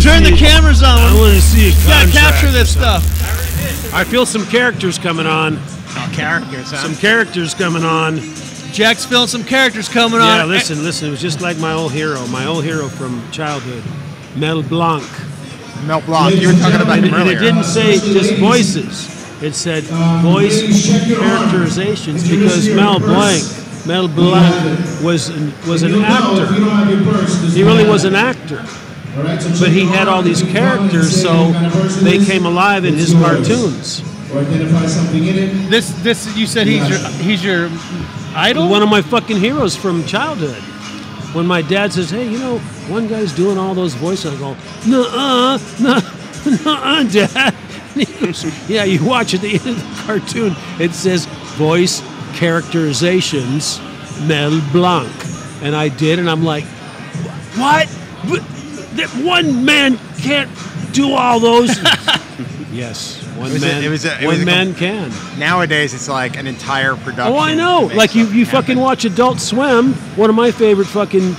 Turn the cameras on. I want to see a contract. Gotta capture this stuff. I feel some characters coming on. Oh, characters, huh? Some characters coming on. Jack's feeling some characters coming on. Yeah, listen. It was just like my old hero from childhood, Mel Blanc. Mel Blanc, you were talking about him earlier. And it didn't say just voices. It said voice characterizations because Mel Blanc was an actor. He really was an actor. But he had all these characters, so they came alive in his cartoons. This you said he's your idol? One of my fucking heroes from childhood. When my dad says, hey, one guy's doing all those voices, I go, nuh-uh, Dad. And he goes, yeah, you watch at the end of the cartoon, it says voice characterizations, Mel Blanc. And I did, and I'm like, what? That one man can't do all those? Yes, one man can. Nowadays, it's like an entire production. Oh, I know. Like you fucking watch Adult Swim, one of my favorite fucking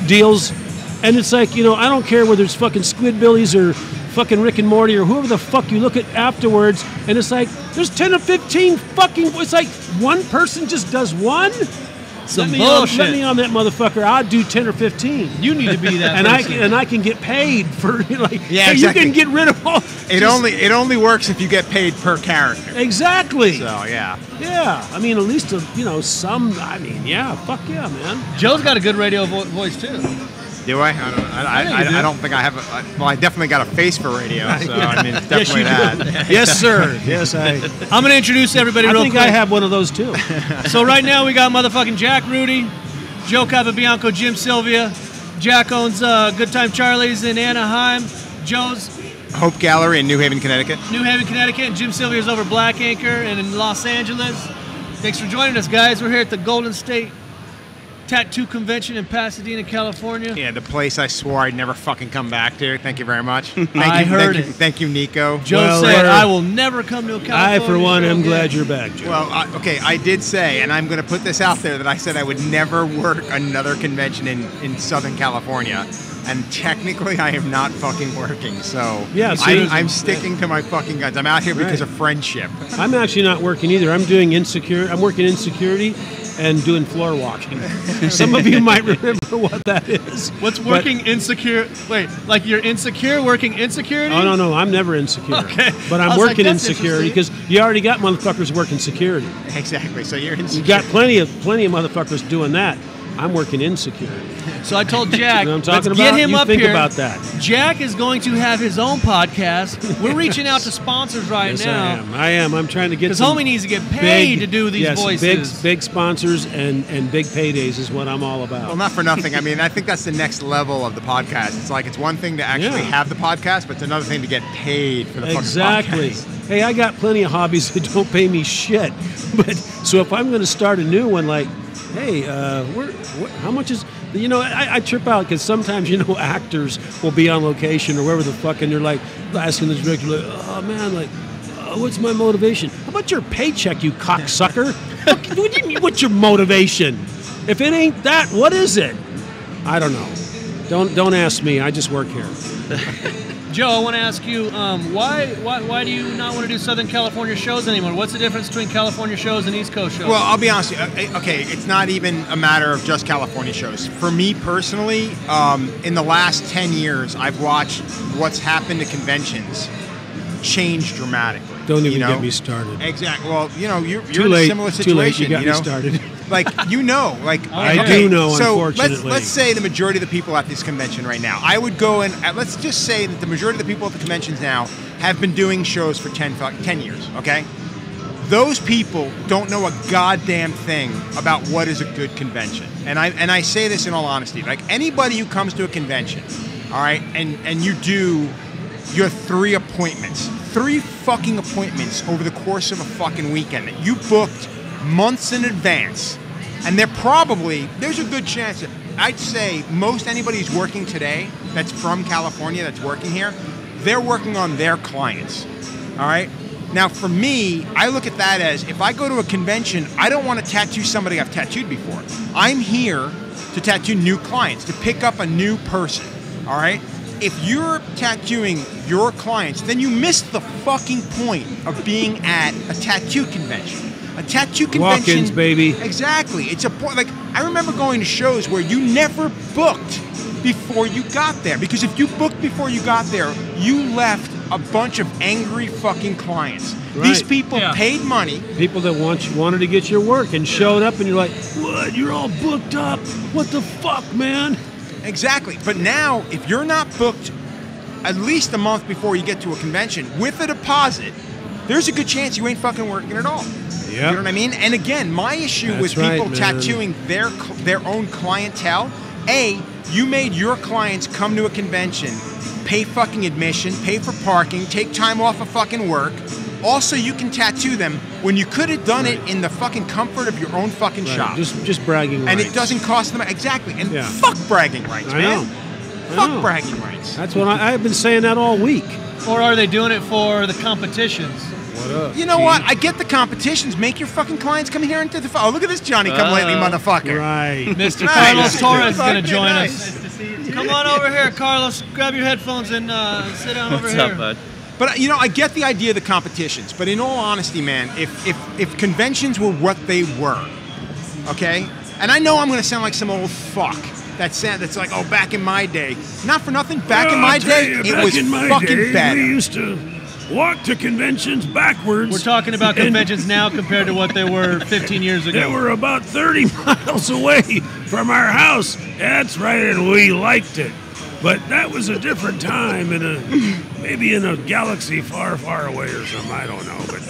deals, and it's like, I don't care whether it's fucking Squidbillies or fucking Rick and Morty or whoever the fuck you look at afterwards, and it's like, there's 10 or 15 fucking, it's like one person just does one? Some bullshit. Let me on that motherfucker. I'll do 10 or 15. You need to be that person. And I can get paid for yeah, hey, exactly. You can get rid of all. It only works if you get paid per character. Exactly. So yeah. Yeah. I mean, at least some. I mean, yeah. Fuck yeah, man. Joe's got a good radio voice too. Do I? I don't think I have. Well, I definitely got a face for radio, so I mean, it's definitely that. Yes, sir. Yes, I'm going to introduce everybody real quick. I think I have one of those too. So right now we got motherfucking Jack Rudy, Joe Capobianco, Jim Sylvia. Jack owns Good Time Charlie's in Anaheim. Joe's Hope Gallery in New Haven, Connecticut. And Jim Sylvia's over Black Anchor and in Los Angeles. Thanks for joining us, guys. We're here at the Golden State Tattoo Convention in Pasadena, California. Yeah, the place I swore I'd never fucking come back to. Thank you very much. Thank you, Nico. Joe said, I will never come to a California. I, for one, am glad you're back, Joe. Well, I did say, and I'm going to put this out there, that I said I would never work another convention in Southern California. And technically, I am not fucking working. So yeah, I'm sticking to my fucking guns. I'm out here because of friendship. I'm actually not working either. I'm working in security and doing floor walking. Some of you might remember what that is. What's working insecure? Wait, like you're insecure working in security? Oh, no, I'm never insecure. Okay. But I'm working in security because you already got motherfuckers working security. Exactly, so you're insecure. You got plenty of motherfuckers doing that. I'm working in security. So I told Jack, you know what I'm talking let's about? get him you up think here. About that. Jack is going to have his own podcast. We're reaching out to sponsors yes, now. I am. I'm trying to get because homie needs to get paid to do these voices. Big sponsors and big paydays is what I'm all about. Well, not for nothing. I mean, I think that's the next level of the podcast. It's like it's one thing to actually have the podcast, but it's another thing to get paid for the fucking podcast. Hey, I got plenty of hobbies that don't pay me shit. But so if I'm going to start a new one, like, hey, how much is... I trip out because sometimes, actors will be on location or wherever the fuck, and they're like asking the director, like, oh, man, like, what's my motivation? How about your paycheck, you cocksucker? What do you mean, what's your motivation? If it ain't that, what is it? I don't know. Don't ask me. I just work here. Joe, I want to ask you, why do you not want to do Southern California shows anymore? What's the difference between California shows and East Coast shows? Well, I'll be honest with you. Okay, it's not even a matter of just California shows. For me personally, in the last 10 years, I've watched what's happened to conventions change dramatically. Don't even get me started. Exactly. Well, you're in a similar situation. Too late. You got me started. Like, I do know, unfortunately. So let's say the majority of the people at this convention right now, I would go and let's just say that the majority of the people at the conventions now have been doing shows for 10 years, okay? Those people don't know a goddamn thing about what is a good convention. And I say this in all honesty. Like, anybody who comes to a convention, all right, and you do your 3 appointments, 3 fucking appointments over the course of a fucking weekend that you booked months in advance, and there's a good chance that I'd say most anybody who's working today that's from California that's working here, they're working on their clients, all right? Now, for me, I look at that as, if I go to a convention, I don't want to tattoo somebody I've tattooed before. I'm here to tattoo new clients, to pick up a new person, all right? if you're tattooing your clients, then you missed the fucking point of being at a tattoo convention. A tattoo convention, walk-ins, baby. Exactly. It's a point. Like, I remember going to shows where you never booked before you got there, because if you booked before you got there, you left a bunch of angry fucking clients. Right. These people paid money. People that wanted to get your work and showed up, and you're like, what? You're all booked up. What the fuck, man? Exactly. But now, if you're not booked at least a month before you get to a convention with a deposit, there's a good chance you ain't fucking working at all. Yep. You know what I mean? And again, my issue with people tattooing their own clientele, you made your clients come to a convention, pay fucking admission, pay for parking, take time off of fucking work. Also, you can tattoo them when you could have done it in the fucking comfort of your own fucking shop. Just bragging rights. And it doesn't cost them exactly. And fuck bragging rights, man. Fuck bragging rights. That's what I've been saying that all week. Or are they doing it for the competitions? What up? You know what? I get the competitions. Make your fucking clients come here into the. Oh, look at this Johnny come lately, motherfucker. Right. Mr. Carlos Torres is going to join us. Nice to see you. Come on over here, Carlos. Grab your headphones and sit down over here. What's up, bud? But you know, I get the idea of the competitions. But in all honesty, man, if conventions were what they were, okay, and I know I'm going to sound like some old fuck that's like, oh, back in my day. Not for nothing. Back in my day, it was fucking better. We used to walk to conventions backwards. We're talking about conventions now compared to what they were 15 years ago. They were about 30 miles away from our house. That's right, and we liked it. But that was a different time, maybe in a galaxy far, far away or something. I don't know. But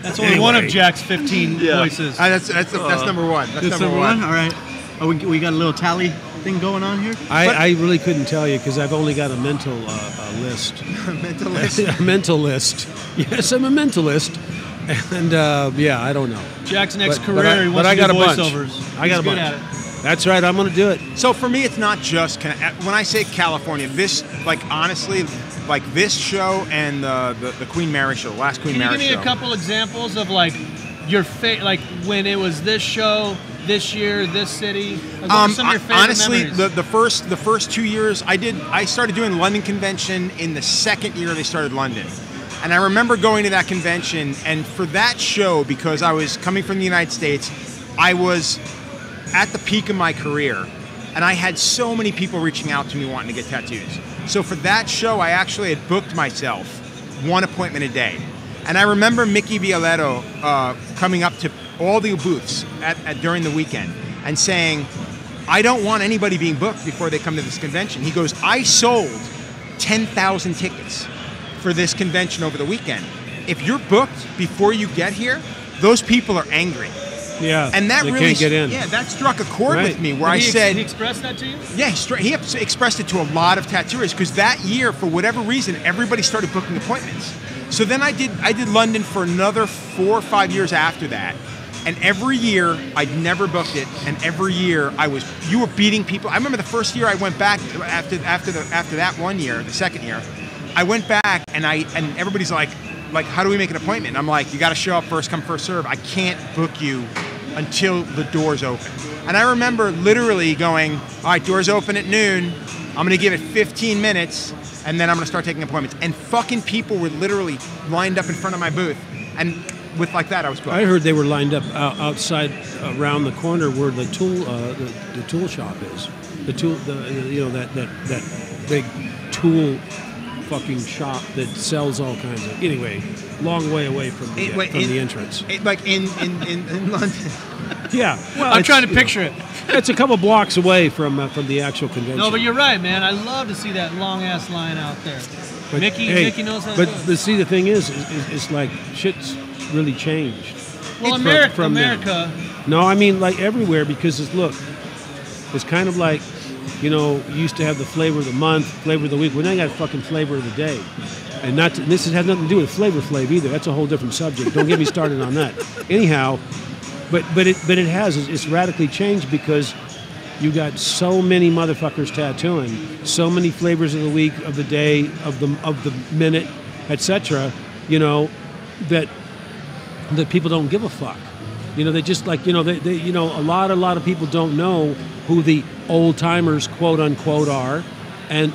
that's only one of Jack's 15 voices. That's number one. That's number one. All right. Oh, we got a little tally thing going on here? I really couldn't tell you because I've only got a mental list. A mental list? A mental list. Yes, I'm a mentalist. And, I don't know. Jack's next career, he wants to do voiceovers. I got a bunch. At it. That's right, I'm going to do it. So for me, it's not just, when I say California, this, like, honestly, like this show and the Queen Mary show, the last Queen Mary show. Can you give me a couple examples of, like, like when it was this show, this year, this city? Like, what were some of your favorite honestly, memories? the first 2 years, I started doing London convention in the second year they started London. And I remember going to that convention, and for that show, because I was coming from the United States, I was at the peak of my career, and I had so many people reaching out to me wanting to get tattoos. So for that show, I actually had booked myself one appointment a day. And I remember Mickey Violetto coming up to all the booths during the weekend and saying, I don't want anybody being booked before they come to this convention. He goes, I sold 10,000 tickets for this convention over the weekend. If you're booked before you get here, those people are angry. Yeah, and that they really, can't get in. Yeah, that struck a chord with me where I said... He expressed that to you? Yeah, he expressed it to a lot of tattooers because that year, for whatever reason, everybody started booking appointments. So then I did London for another 4 or 5 years after that. And every year, I'd never booked it. And every year, you were beating people. I remember the first year I went back, after that one year, the second year, I went back and everybody's like, how do we make an appointment? And I'm like, you got to show up first come, first serve. I can't book you until the doors open. And I remember literally going, all right, doors open at noon. I'm going to give it 15 minutes, and then I'm going to start taking appointments. And fucking people were literally lined up in front of my booth. And with like that, I was booked. I heard they were lined up outside around the corner where the tool shop is. That big tool fucking shop that sells all kinds of. Anyway, long way away from the entrance. Like in London. Yeah, well, I'm trying to picture it. It's a couple blocks away from the actual convention. No, but you're right, man. I love to see that long ass line out there. But, Mickey knows how to do it. But see, the thing is it's like shit's really changed. Well, America. No, I mean like everywhere because it's kind of like. You know, you used to have the flavor of the month, flavor of the week. We now got fucking flavor of the day, and this has nothing to do with Flavor Flav either. That's a whole different subject. Don't get me started on that. Anyhow, but it has. It's radically changed because you got so many motherfuckers tattooing, so many flavors of the week, of the day, of the minute, etc. You know, that people don't give a fuck. You know, they just like, a lot of people don't know who the old timers, quote unquote, are. and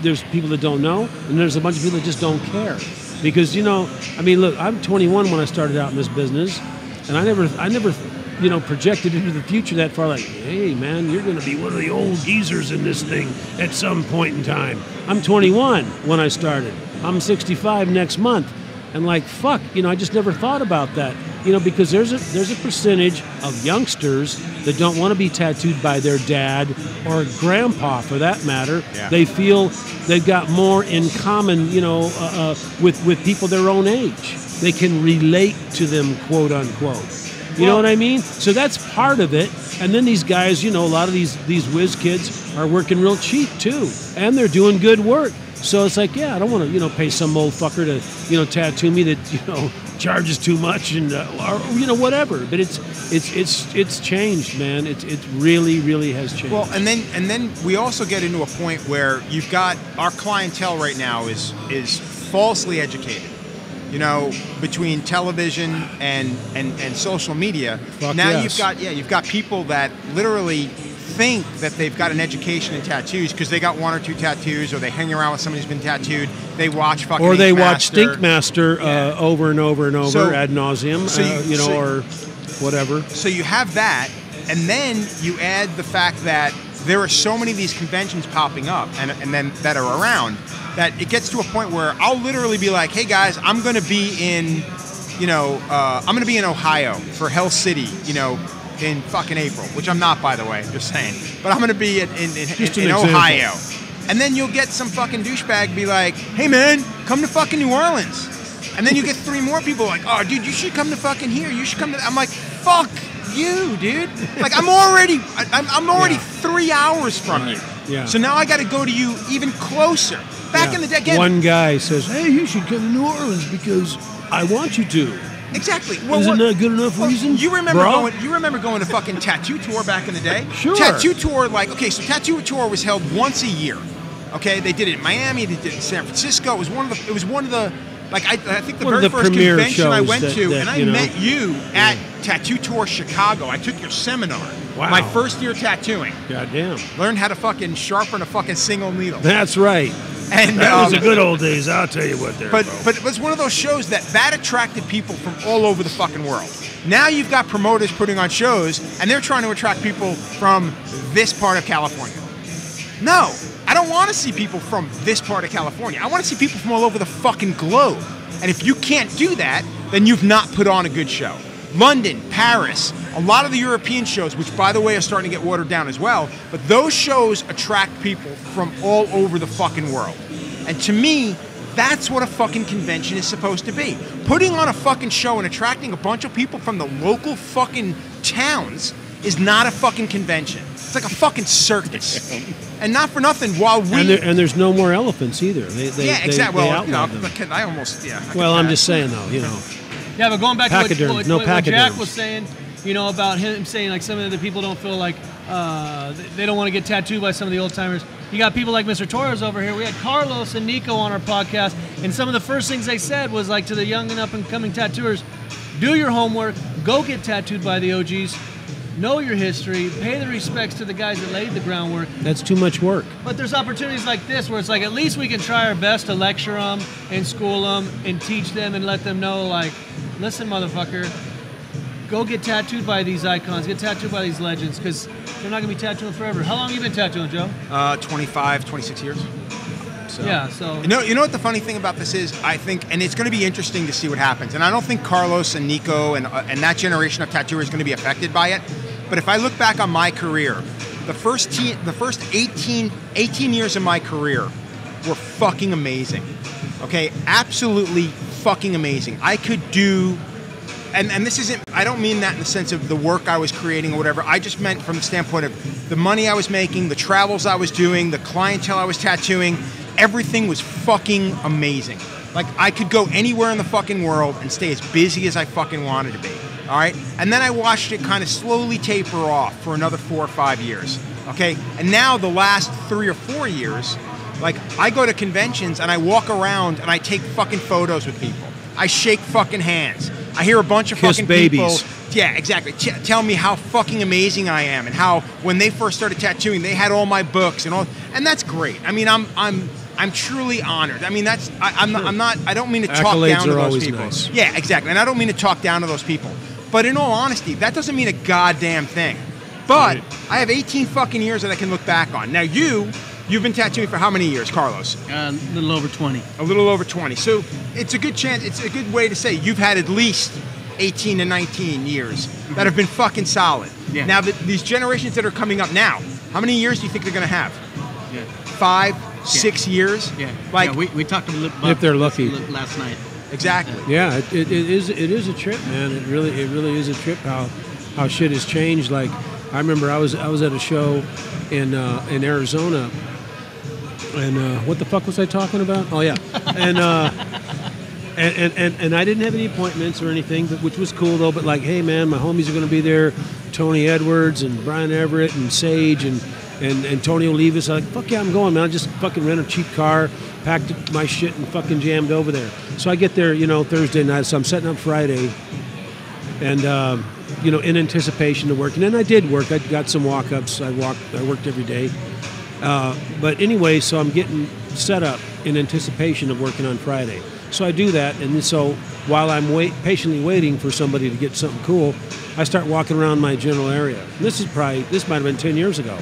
there's people that don't know, and there's a bunch of people that just don't care. Because, you know, I mean, look, I'm 21 when I started out in this business, and I never, you know, projected into the future that far. Like, hey, man, you're going to be one of the old geezers in this thing at some point in time. I'm 21 when I started. I'm 65 next month, and like, fuck, you know, I just never thought about that. You know, because there's a percentage of youngsters that don't want to be tattooed by their dad or grandpa, for that matter. Yeah. They feel they've got more in common, you know, with people their own age. They can relate to them, quote unquote. You know what I mean? So that's part of it. And then these guys, you know, a lot of these whiz kids are working real cheap too, and they're doing good work. So it's like, yeah, I don't want to, you know, pay some old fucker to, you know, tattoo me that, you know, charges too much and or, you know, whatever. But it's changed, man. It really has changed. Well, and then we also get into a point where you've got our clientele right now is falsely educated. You know, between television and social media. Fuck now yes. you've got people that literally think that they've got an education in tattoos because they got one or two tattoos, or they hang around with somebody who's been tattooed. They watch fucking or they Ink watch Master. Stinkmaster over and over and over So- ad nauseum, or whatever. So you have that, and then you add the fact that there are so many of these conventions popping up and then that are around that it gets to a point where I'll literally be like, hey guys, I'm going to be in, you know, I'm going to be in Ohio for Hell City, you know, in fucking April, which I'm not, by the way, just saying. But I'm going to be in Ohio. And then you'll get some fucking douchebag be like, hey man, come to fucking New Orleans. And then you get 3 more people like, oh dude, you should come to fucking here. You should come to, I'm like, fuck you, dude. Like I'm already 3 hours from you. Yeah. So now I got to go to you even closer. Back in the day, again. One guy says, hey, you should come to New Orleans because I want you to. Exactly. Well, Isn't that good enough reason? You remember bro? going to fucking Tattoo Tour back in the day? Sure. Tattoo Tour, like, okay, so Tattoo Tour was held once a year. Okay, they did it in Miami, they did it in San Francisco. It was one of the like I think the One of very the first premier convention I shows went to, that, and I you know, met you at Tattoo Tour Chicago. I took your seminar. Wow. My first year tattooing. Goddamn. Learned how to fucking sharpen a fucking single needle. That's right. And That was the good old days, I'll tell you what there. But it was one of those shows that attracted people from all over the fucking world. Now you've got promoters putting on shows, and they're trying to attract people from this part of California. No, I don't want to see people from this part of California. I want to see people from all over the fucking globe. And if you can't do that, then you've not put on a good show. London, Paris, a lot of the European shows, which by the way are starting to get watered down as well, but those shows attract people from all over the fucking world. And to me, that's what a fucking convention is supposed to be. Putting on a fucking show and attracting a bunch of people from the local fucking towns is not a fucking convention. It's like a fucking circus. And not for nothing, while we... And there's no more elephants either. They exactly. They Well, you know, outlawed them. I almost, yeah. Well, I'm just saying though, you know. Yeah, but going back to what Jack pachyderms. was saying, you know, about him saying like some of the people don't feel like they don't want to get tattooed by some of the old timers. You got people like Mr. Torres over here. We had Carlos and Nico on our podcast, and some of the first things they said was like to the young and up and coming tattooers, do your homework, go get tattooed by the OGs, know your history, pay the respects to the guys that laid the groundwork. That's too much work. But there's opportunities like this where it's like at least we can try our best to lecture them and school them and teach them and let them know, like, listen, motherfucker, go get tattooed by these icons, get tattooed by these legends, because they're not going to be tattooing forever. How long have you been tattooing, Joe? 25, 26 years. So. Yeah, so... You know what the funny thing about this is? I think, and it's going to be interesting to see what happens, and I don't think Carlos and Nico and that generation of tattooers is going to be affected by it, but if I look back on my career, the first 18 years of my career were fucking amazing. Okay? Absolutely fucking amazing. I could do... And this isn't, I don't mean that in the sense of the work I was creating or whatever. I just meant from the standpoint of the money I was making, the travels I was doing, the clientele I was tattooing. Everything was fucking amazing. Like, I could go anywhere in the fucking world and stay as busy as I fucking wanted to be. All right? And then I watched it kind of slowly taper off for another 4 or 5 years. Okay? And now the last 3 or 4 years, like, I go to conventions and I walk around and I take fucking photos with people. I shake fucking hands. I hear a bunch of Kiss fucking babies. people Yeah, exactly. Tell me how fucking amazing I am, and how when they first started tattooing, they had all my books and all, and that's great. I mean, I'm truly honored. I mean, I'm not. I don't mean to talk Accolades down to are those always people. nice. Yeah, exactly. And I don't mean to talk down to those people. But in all honesty, that doesn't mean a goddamn thing. But Right. I have 18 fucking years that I can look back on. Now you've been tattooing for how many years, Carlos? A little over 20. A little over 20. So it's a good chance. It's a good way to say you've had at least 18 to 19 years that have been fucking solid. Yeah. Now, these generations that are coming up now, how many years do you think they're going to have? Yeah. 5, 6 years? Yeah. Like, yeah, we talked a little about If they're this lucky. last night. exactly. Yeah, it is a trip, man. It really is a trip how shit has changed. Like I remember I was at a show in Arizona, and what the fuck was I talking about? Oh yeah, and I didn't have any appointments or anything, which was cool though. But like, hey man, my homies are going to be there, Tony Edwards and Brian Everett and Sage and Tony Olivas. I'm like, fuck yeah, I'm going, man. I just fucking rent a cheap car, packed my shit, and fucking jammed over there. So I get there, Thursday night. So I'm setting up Friday, and in anticipation of working. And I did work. I got some walk-ups. I worked every day. But anyway, so I'm getting set up in anticipation of working on Friday. So I do that, and so while I'm patiently waiting for somebody to get something cool, I start walking around my general area. And this might have been 10 years ago.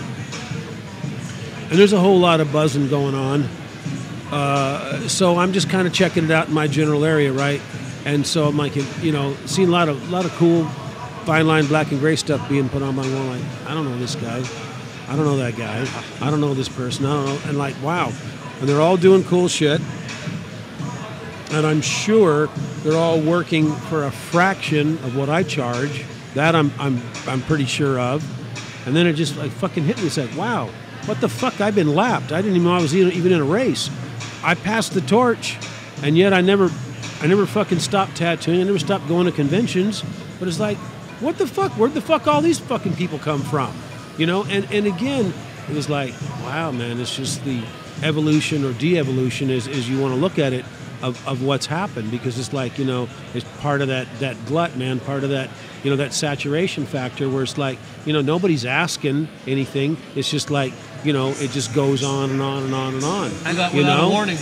And there's a whole lot of buzzing going on. So I'm just kind of checking it out in my general area, right? And so I'm like, seeing a lot of cool fine line black and gray stuff being put on my wall. Like, I don't know this guy. I don't know that guy. I don't know this person. I don't know. And like, wow. And they're all doing cool shit. And I'm sure they're all working for a fraction of what I charge. That I'm pretty sure of. And then it just like fucking hit me. It's like, wow, what the fuck? I've been lapped. I didn't even know I was even in a race. I passed the torch, and yet I never fucking stopped tattooing. I never stopped going to conventions. But it's like, what the fuck? Where'd the fuck all these fucking people come from? And again, it was like, wow, man, it's just the evolution or de-evolution as you want to look at it of what's happened, because it's like, it's part of that glut, man, part of that, that saturation factor where it's like, nobody's asking anything. It's just like, it just goes on and on and on and on. Without a warning.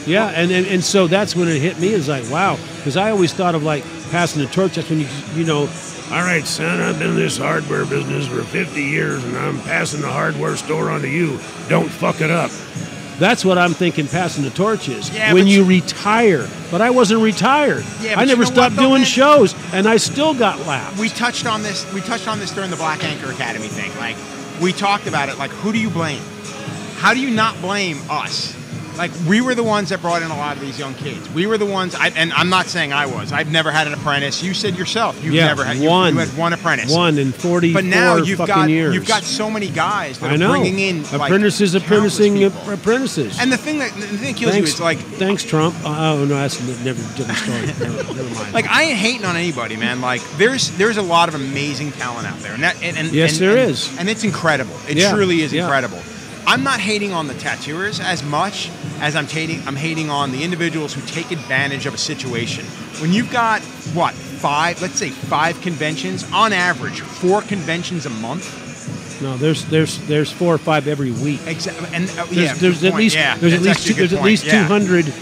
Yeah, and so that's when it hit me. It's like, wow, because I always thought of like passing the torch. That's when all right, son, I've been in this hardware business for 50 years, and I'm passing the hardware store on to you. Don't fuck it up. That's what I'm thinking passing the torch is. Yeah, when you retire. But I wasn't retired. Yeah, I never stopped doing shows, and I still got laughed. We touched on this during the Black Anchor Academy thing. Like, we talked about it. Like, who do you blame? How do you not blame us? Like, we were the ones that brought in a lot of these young kids. We were the ones, and I'm not saying I was. I've never had an apprentice. You said yourself you've never had one. You had one apprentice. One in 44 But now you've years. You've got so many guys that I know. are bringing in apprentices, like, apprenticing people. apprentices. And the thing that kills you is like, thanks, Trump. Oh no, that's never different story. never mind. like, I ain't hating on anybody, man. Like, there's a lot of amazing talent out there, and yes, there is, and it's incredible. It truly is incredible. I'm not hating on the tattooers as much as I'm hating on the individuals who take advantage of a situation. When you've got, let's say 5 conventions, on average, 4 conventions a month. No, there's 4 or 5 every week. Exactly, and there's at least 200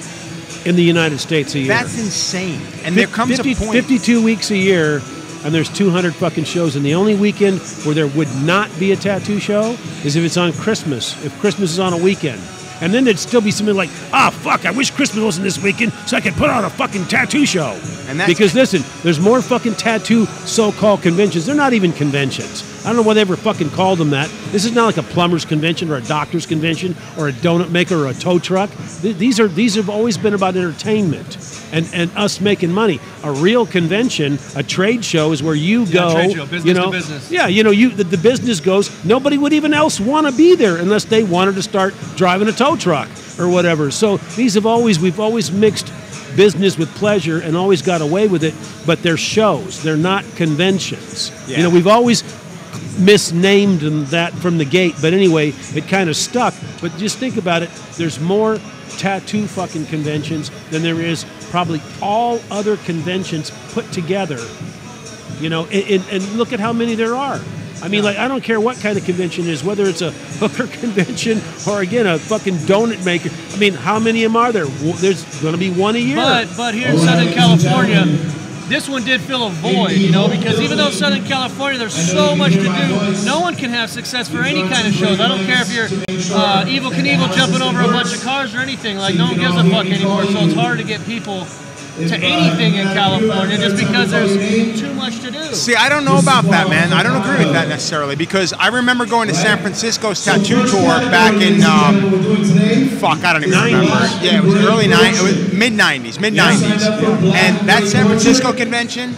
in the United States a year. That's insane. And there comes a point. 52 weeks a year. And there's 200 fucking shows, and the only weekend where there would not be a tattoo show is if it's on Christmas, if Christmas is on a weekend. And then there'd still be something like, fuck, I wish Christmas wasn't this weekend so I could put on a fucking tattoo show. Because listen, there's more fucking tattoo so-called conventions. They're not even conventions. I don't know why they ever fucking called them that. This is not like a plumber's convention or a doctor's convention or a donut maker or a tow truck. These have always been about entertainment and us making money. A real convention, a trade show, is where you go. Trade show, business to business. Yeah, the business goes. Nobody would even else want to be there unless they wanted to start driving a tow truck or whatever. So we've always mixed business with pleasure and always got away with it. But they're shows. They're not conventions. Yeah. We've always misnamed that from the gate, but anyway, it kind of stuck. But just think about it. There's more tattoo fucking conventions than there is probably all other conventions put together You know, and look at how many there are. I mean, like, I don't care what kind of convention it is, whether it's a hooker convention or, again, a fucking donut maker. I mean, how many of them are there? There's going to be one a year. But here in Southern California, this one did fill a void, you know, because even though Southern California, there's so much to do, no one can have success for any kind of shows. I don't care if you're Evel Knievel jumping over a bunch of cars or anything. Like, no one gives a fuck anymore, so it's hard to get people to anything in California just because there's too much to do. See, I don't know about that, man. I don't agree with that necessarily because I remember going to San Francisco's tattoo tour back in, I don't even remember. Yeah, it was early 90s, it was mid-90s. And that San Francisco convention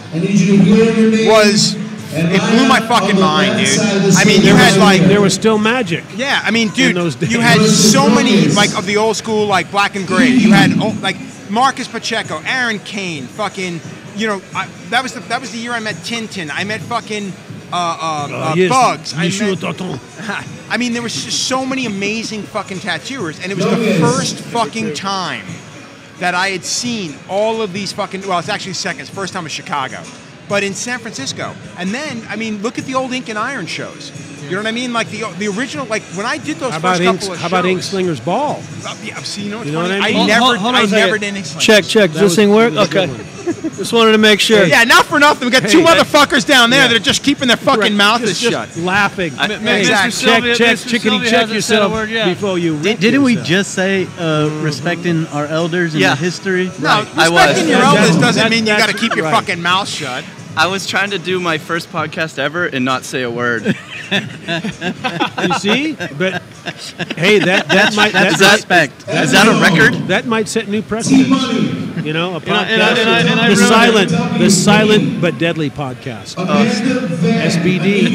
was, it blew my fucking mind, dude. I mean, you had like... There was still magic. Yeah, I mean, dude, you had so many, like, of the old school, like, black and gray. You had, like... Marcus Pacheco, Aaron Kane, fucking, you know, that was the year I met Tintin. I met fucking Bugs. I mean, there was just so many amazing fucking tattooers, and it was the first fucking time that I had seen all of these fucking. Well, it's actually second. It's the first time was Chicago, but in San Francisco. And then, I mean, look at the old Ink and Iron shows. You know what I mean? Like the original, like when I did those first couple of shows. How about Ink Slinger's Ball? Yeah, see, you know what I mean? I never did Ink Slingers. Check. Does this thing work? Okay. Just wanted to make sure. Yeah, not for nothing. We got two motherfuckers down there that are just keeping their fucking mouths shut. Laughing. Exactly. Check yourself before you rip Didn't we yourself. just say respecting our elders and the history? No, respecting your elders doesn't mean you got to keep your fucking mouth shut. I was trying to do my first podcast ever and not say a word. You see? But hey, that might Is that a record? That might set new precedents. You know, a podcast, and the silent but deadly podcast. SBD.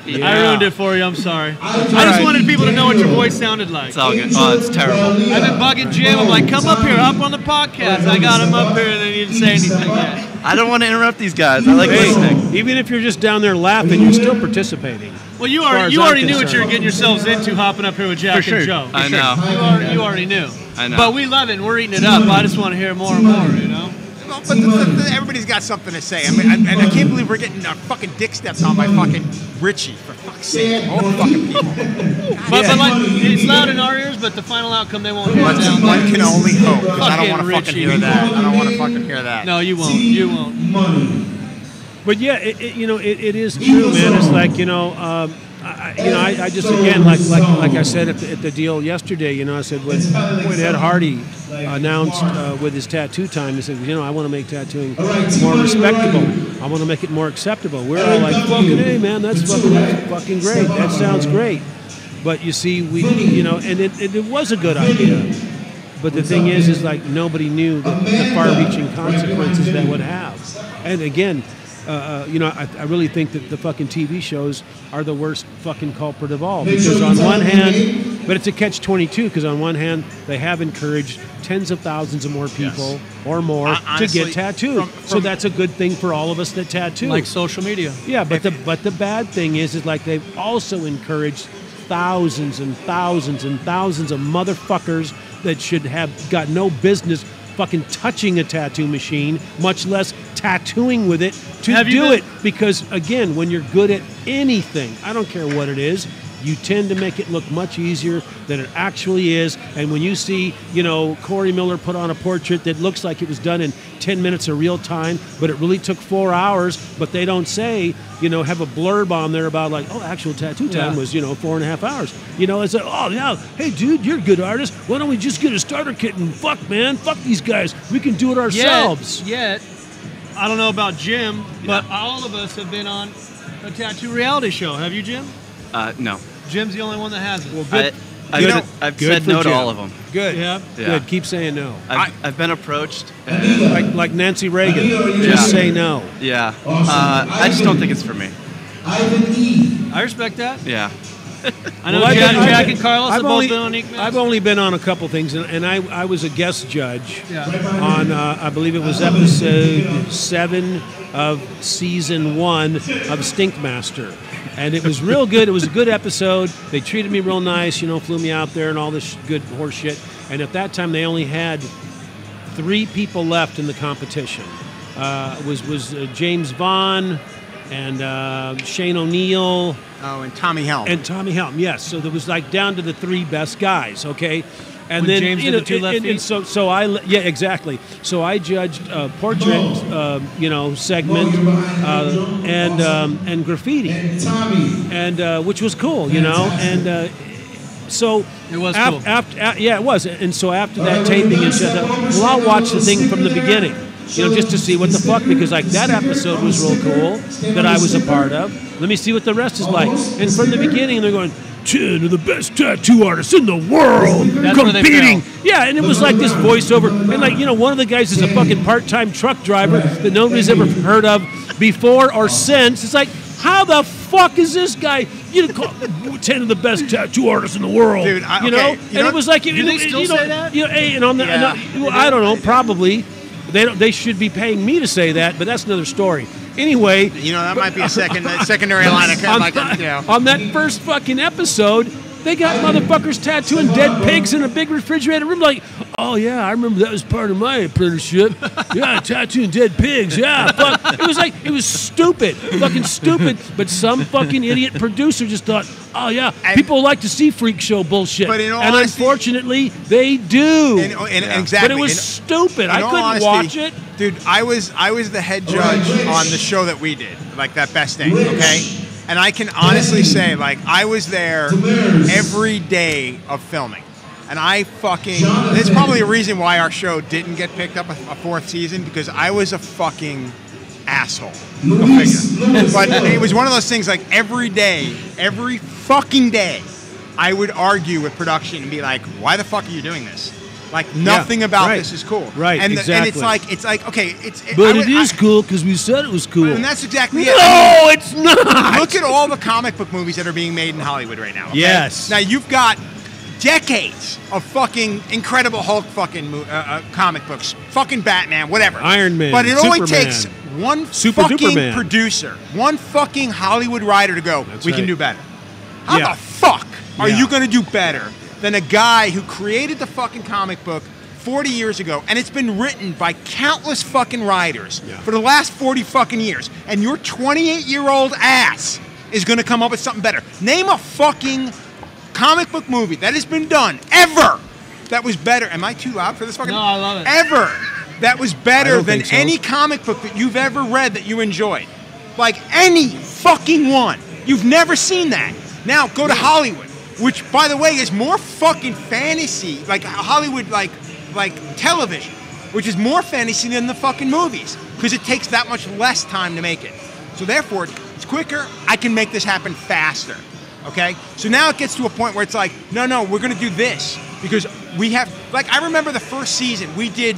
Yeah. I ruined it for you. I'm sorry. I just wanted people to know what your voice sounded like. It's all good. Oh, it's terrible. I've been bugging Jim. I'm like, come up here, up on the podcast. I got him up here, and then he didn't say anything yet. I don't want to interrupt these guys. I like listening. Even if you're just down there laughing, you're still participating. Well, you already knew what you were getting yourselves into hopping up here with Jack and Joe. I know. You already knew. I know. But we love it, and we're eating it up. I just want to hear more and more, you know? Well, but everybody's got something to say. I mean, and I can't believe we're getting our fucking dick stepped on by fucking Richie, for fuck's sake. All the fucking people. But like, it's loud in our ears, but the final outcome, they won't hear it. One can only hope, because I don't want to Fucking fucking hear that. I don't want to fucking hear that. No, you won't. You won't. But yeah, it is true, man. It's like, I just, again, like I said at the deal yesterday, I said when Ed Hardy announced with his tattoo time, he said, I want to make tattooing more respectable. I want to make it more acceptable. We're all like, fucking, hey, man, that's fucking great. That sounds great. But you see, and it was a good idea. But the thing is like nobody knew the far-reaching consequences that would have. And again, I really think that the fucking TV shows are the worst fucking culprit of all. Because on one hand, but it's a catch-22, because on one hand, they have encouraged tens of thousands of more people or more to get tattooed. So that's a good thing for all of us that tattoo. Like social media. Yeah, but the bad thing is like they've also encouraged thousands and thousands and thousands of motherfuckers that should have got no business fucking touching a tattoo machine, much less tattooing with it to do it. Because again, when you're good at anything, I don't care what it is, you tend to make it look much easier than it actually is. And when you see, Corey Miller put on a portrait that looks like it was done in 10 minutes of real time, but it really took 4 hours, but they don't say, have a blurb on there about like, actual tattoo time was, 4.5 hours. It's like, hey, dude, you're a good artist. Why don't we just get a starter kit and fuck these guys. We can do it ourselves. Yet, I don't know about Jim, but all of us have been on a tattoo reality show. Have you, Jim? No. Jim's the only one that hasn't. Well, good. I've said no to all of them. Good. Yeah. Good. Keep saying no. I've been approached. Like Nancy Reagan. Just say no. Yeah. I just don't think it's for me. I respect that. Yeah. I know Jack and Carlos have both been on Ink Mask. I've only been on a couple things, and I was a guest judge on, I believe it was episode 7 of season 1 of Stinkmaster. And it was real good. It was a good episode. They treated me real nice, flew me out there and all this good horse shit. And at that time, they only had 3 people left in the competition. was James Vaughn and Shane O'Neill. Oh, and Tommy Helm. And Tommy Helm, yes. So there was like down to the 3 best guys, okay? And When then James did the 2 left feet? so I exactly. So I judged portrait, segment, and graffiti, and which was cool, and so it was cool. It was. And so after that taping and shit, well, I'll watch the thing from the beginning, just to see what the fuck, because like that episode was real cool that I was a part of. Let me see what the rest is like. And from the beginning, they're going, 10 of the best tattoo artists in the world competing. Yeah, and it was like this voiceover. And like, one of the guys is a fucking part-time truck driver that nobody's ever heard of before or since. It's like, how the fuck is this guy? 10 of the best tattoo artists in the world. Dude, it was like, do they still say that? And on the, I don't know, probably. They should be paying me to say that, but that's another story. Anyway, that might be a secondary line of on that first fucking episode, they got motherfuckers tattooing dead pigs in a big refrigerated room. Like, oh yeah, I remember that was part of my apprenticeship. Yeah, tattooing dead pigs. Yeah, fuck. It was stupid, fucking stupid. But some fucking idiot producer just thought, oh yeah, people like to see freak show bullshit. But in all and honesty, unfortunately, they do. Exactly. But it was stupid. I couldn't watch it. Dude, I was the head judge on the show that we did, like that Best Thing, okay? And I can honestly say, like, I was there every day of filming. And there's probably a reason why our show didn't get picked up a 4th season, because I was a fucking asshole. But it was one of those things, like, every fucking day, I would argue with production and be like, why the fuck are you doing this? Like, nothing about this is cool. Right, and exactly. And it's like, okay, But it is cool because we said it was cool. And that's exactly it. No, it's not! Look at all the comic book movies that are being made in Hollywood right now. Okay? Yes. Now, you've got decades of fucking Incredible Hulk fucking comic books. Fucking Batman, whatever. Iron Man, But it only Superman. takes one Super fucking Duperman. producer, one fucking Hollywood writer to go, we can right. do better. How the fuck are you going to do better than a guy who created the fucking comic book 40 years ago, and it's been written by countless fucking writers for the last 40 fucking years, and your 28-year-old ass is going to come up with something better? Name a fucking comic book movie that has been done ever that was better. Am I too loud for this fucking? No, I love it. Ever that was better than so. any comic book that you've ever read that you enjoyed. Like any fucking one. You've never seen that. Now go to Hollywood, which, by the way, is more fucking fantasy, like Hollywood, like television, which is more fantasy than the fucking movies, because it takes that much less time to make it. So therefore, it's quicker. I can make this happen faster. Okay? So now it gets to a point where it's like, no, we're going to do this, because we have, like, I remember the first season we did,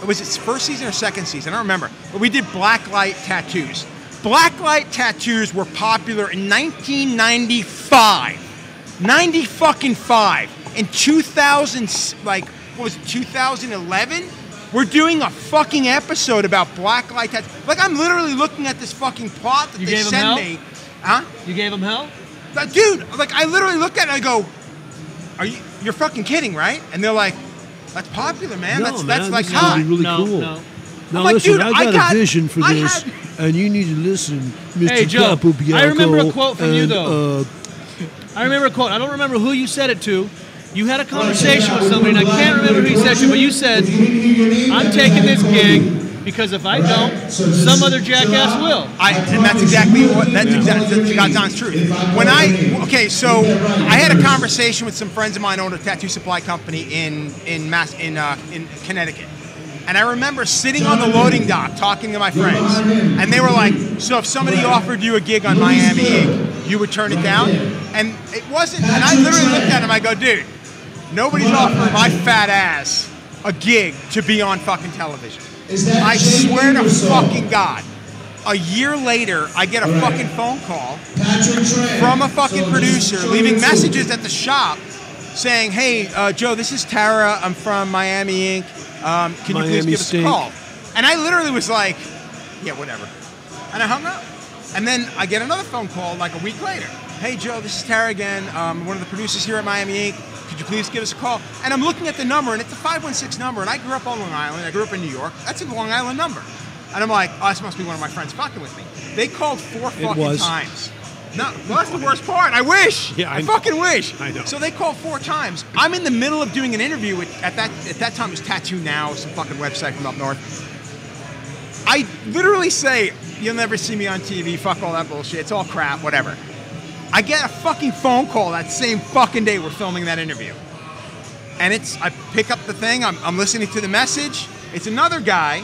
was it first season or second season? I don't remember. But we did blacklight tattoos. Blacklight tattoos were popular in 1995. 90-fucking-5. In 2000, like, what was it, 2011? We're doing a fucking episode about blacklight tattoos. Like, I'm literally looking at this fucking plot that they send me. Huh? You gave him hell? Dude, like, I literally looked at it and I go, you're fucking kidding, right? And they're like, that's popular, man. No, that's like this hot. is really cool. No. Now like, listen, dude, I got a vision for this, and you need to listen, Mr. Hey, Joe, Capobianco. I remember a quote from you, and, though. I remember a quote. I don't remember who you said it to. You had a conversation with somebody, and I can't remember who you said it to, but you said, I'm taking this gig because if I don't, some other jackass will. And that's exactly that's God's honest truth. So I had a conversation with some friends of mine who own a tattoo supply company in Connecticut. And I remember sitting on the loading dock talking to my friends, and they were like, so if somebody offered you a gig on Miami Ink, you would turn it down? And it wasn't, and I literally looked at him, I go, dude, nobody's offering my fat ass a gig to be on fucking television. I swear to fucking God. A year later, I get a fucking phone call from a fucking producer leaving messages at the shop saying, hey, Joe, this is Tara. I'm from Miami Ink. Can you please give us a call? And I literally was like, yeah, whatever. And I hung up. And then I get another phone call like a week later. Hey, Joe, this is Tara again. One of the producers here at Miami Ink. Could you please give us a call? And I'm looking at the number, and it's a 516 number. And I grew up on Long Island. I grew up in New York. That's a Long Island number. And I'm like, oh, this must be one of my friends fucking with me. They called 4 fucking times. No, well, that's the worst part. I wish. Yeah, I fucking wish. I know. So they called 4 times. I'm in the middle of doing an interview at that time it was Tattoo Now, some fucking website from up north. I literally say, you'll never see me on TV, fuck all that bullshit, it's all crap, whatever. I get a fucking phone call that same fucking day we're filming that interview. And I pick up the thing, I'm listening to the message, it's another guy,